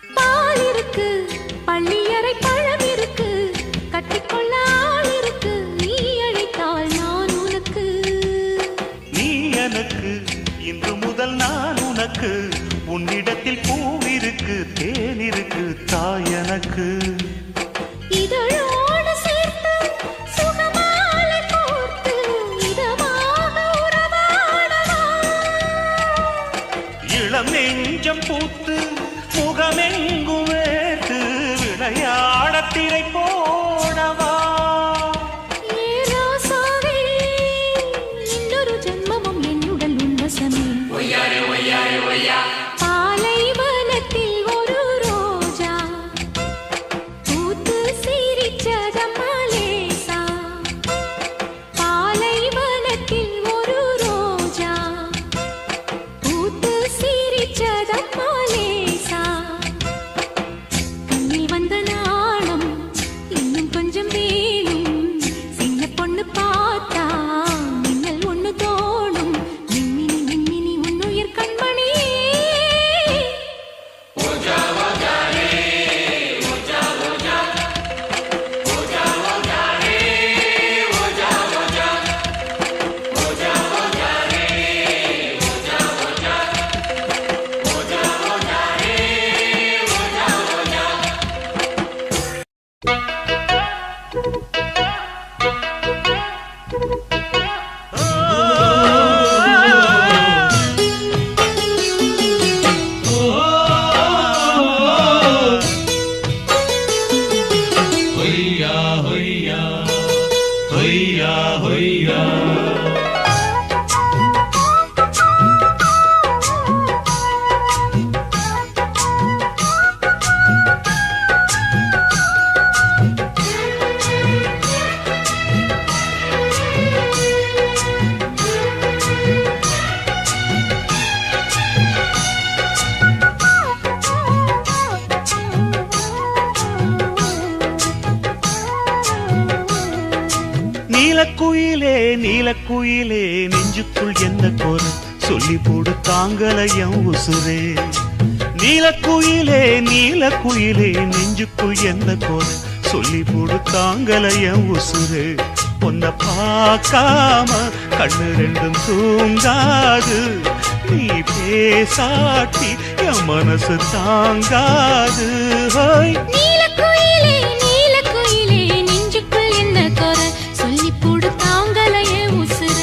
பால் இருக்கு பள்ளியறை பழம் இருக்கு கட்டிக்கொள்ள ஆள் இருக்கு நீ அழைத்தால் நான் உனக்கு நீ எனக்கு இன்று முதல் நான் உனக்கு உன்னிடத்தில் பூவிருக்கு தேன் இருக்கு தாய் எனக்கு இதழோடு சேர்த்து சுகமாலை கோர்த்து இதமாக உறவாடவா இளம் நெஞ்சம் பூத்து முகமெங்கும் வேர்த்து விளையாட திரை போடவா ஏ ராசாவே இன்னொரு ஜென்மமும் என்னுடன் உன்வசமே பாலைவனத்தில் ஒரு ரோஜா பூத்து சிரிச்சதம்மா லேசா பாலைவனத்தில் ஒரு ரோஜா பூத்து சிரிச்சதம்மா லேசா கண்ணில் வந்த நாணம் இன்னும் கொஞ்சம் வேணும் சின்ன பொண்ணு பார்த்தா மின்னல் ஒண்ணு தோணும் மின்மினி மின்மினி உன்னுயிர் கண்மணியே நீலக்குயிலே நீலக்குயிலே நெஞ்சுக்குள் என்ன கோர சொல்லி போடு தாங்கலையம் உசுரே நீலக்குயிலே நீலக்குயிலே நெஞ்சுக்குள் என்ன கோர சொல்லி போடு தாங்கலையம் உசுரே பொன்ன பார்க்காம கண்ணு ரெண்டும் தூங்காது நீ பேசாட்டி என் மனசு தாங்காது ஹோய் நீலக்குயிலே நீலக்குயிலே நெஞ்சுக்குள் என்ன குறை சொல்லி போடு தாங்கலையே உசுர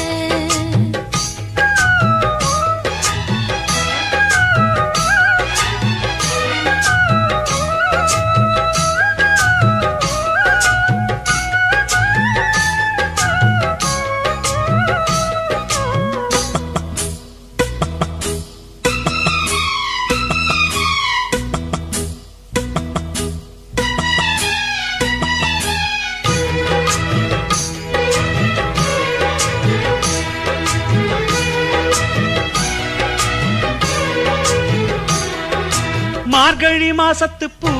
மார்கழி மாசத்து பூ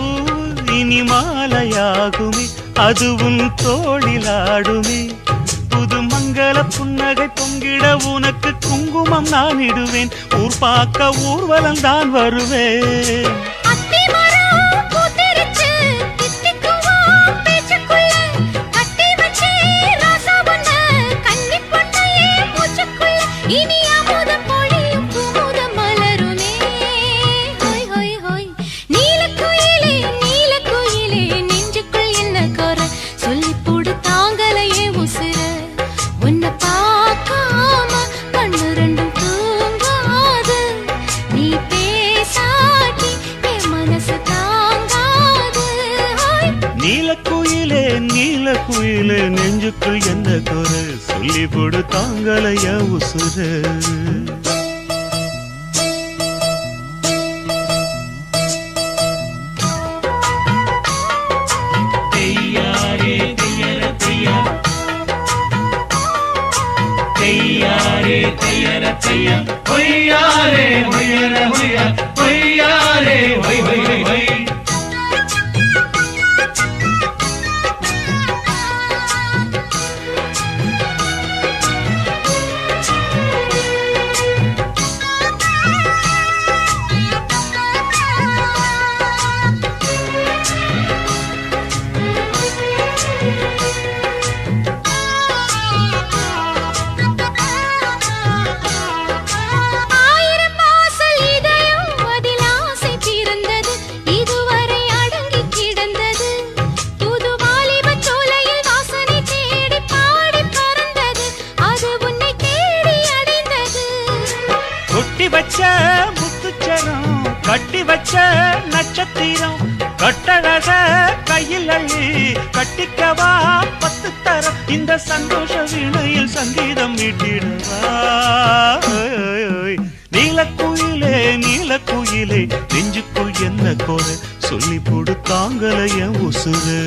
இனி மாலையாகுமே அதுவும் தோளிலாடுமே புது மங்கள புன்னகை பொங்கிட உனக்கு குங்குமம் நான் இடுவேன் ஊர் பார்க்க ஊர்வலம் தான் வருவேன் அத்தி மரம் பூத்திருச்சு தித்திக்குவா பேச்சுக்குள்ள கட்டி வச்சே ராசா பொண்ணு கன்னி பொண்ணையே மூச்சுக்குள்ள இனி அமுதம் பொழியும் குமுதம் மலருமே ஹோய் ஹோய் ஹோய் நீலக்குயிலே நீலக்குயிலே நெஞ்சுக்குள் என்ன குறை சொல்லி போடு தாங்கலையே உசுர உன்னை பார்க்காம கண்ணு ரெண்டும் தூங்காது நீ நீல குயிலே நெஞ்சுக்குள் என்ன குறை சொல்லி போடு தாங்கலைய உசுர ஆயிரம் வாசல் இதயம் அதில் ஆசை பிறந்தது இதுவரை அடங்கி கிடந்தது புது வாலிப சோலையில் வாசனை தேடி பாடி பறந்தது அது உன்னை தேடி அடைந்தது கொட்டி வச்ச முத்துச்சரம் கட்டி வச்ச நட்சத்திரம் கட்டழக கையில் அள்ளி கட்டிக்கவா 10 தரம் இந்த சந்தோஷ வீணையில் சங்கீதம் மீட்டிடவா நீலக்குயிலே நீலக்குயிலே நெஞ்சுக்குள் என்ன குறை சொல்லி போடு தாங்கலைய உசுறு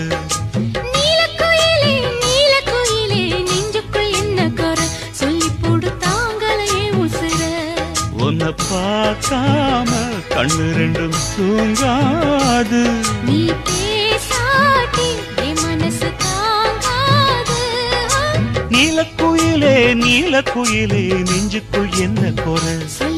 நீலக்குயிலே நீலக்குயிலே நெஞ்சுக்குள் என்ன குறை சொல்லி போடு தாங்கலையே உசுர உன்னை பார்க்காம கண்ணு ரெண்டும் தூங்காது நீ பேசாட்டி என் மனசு தாங்காது நீலக்குயிலே நீலக்குயிலே நெஞ்சுக்குள் என்ன குறை சொல்லி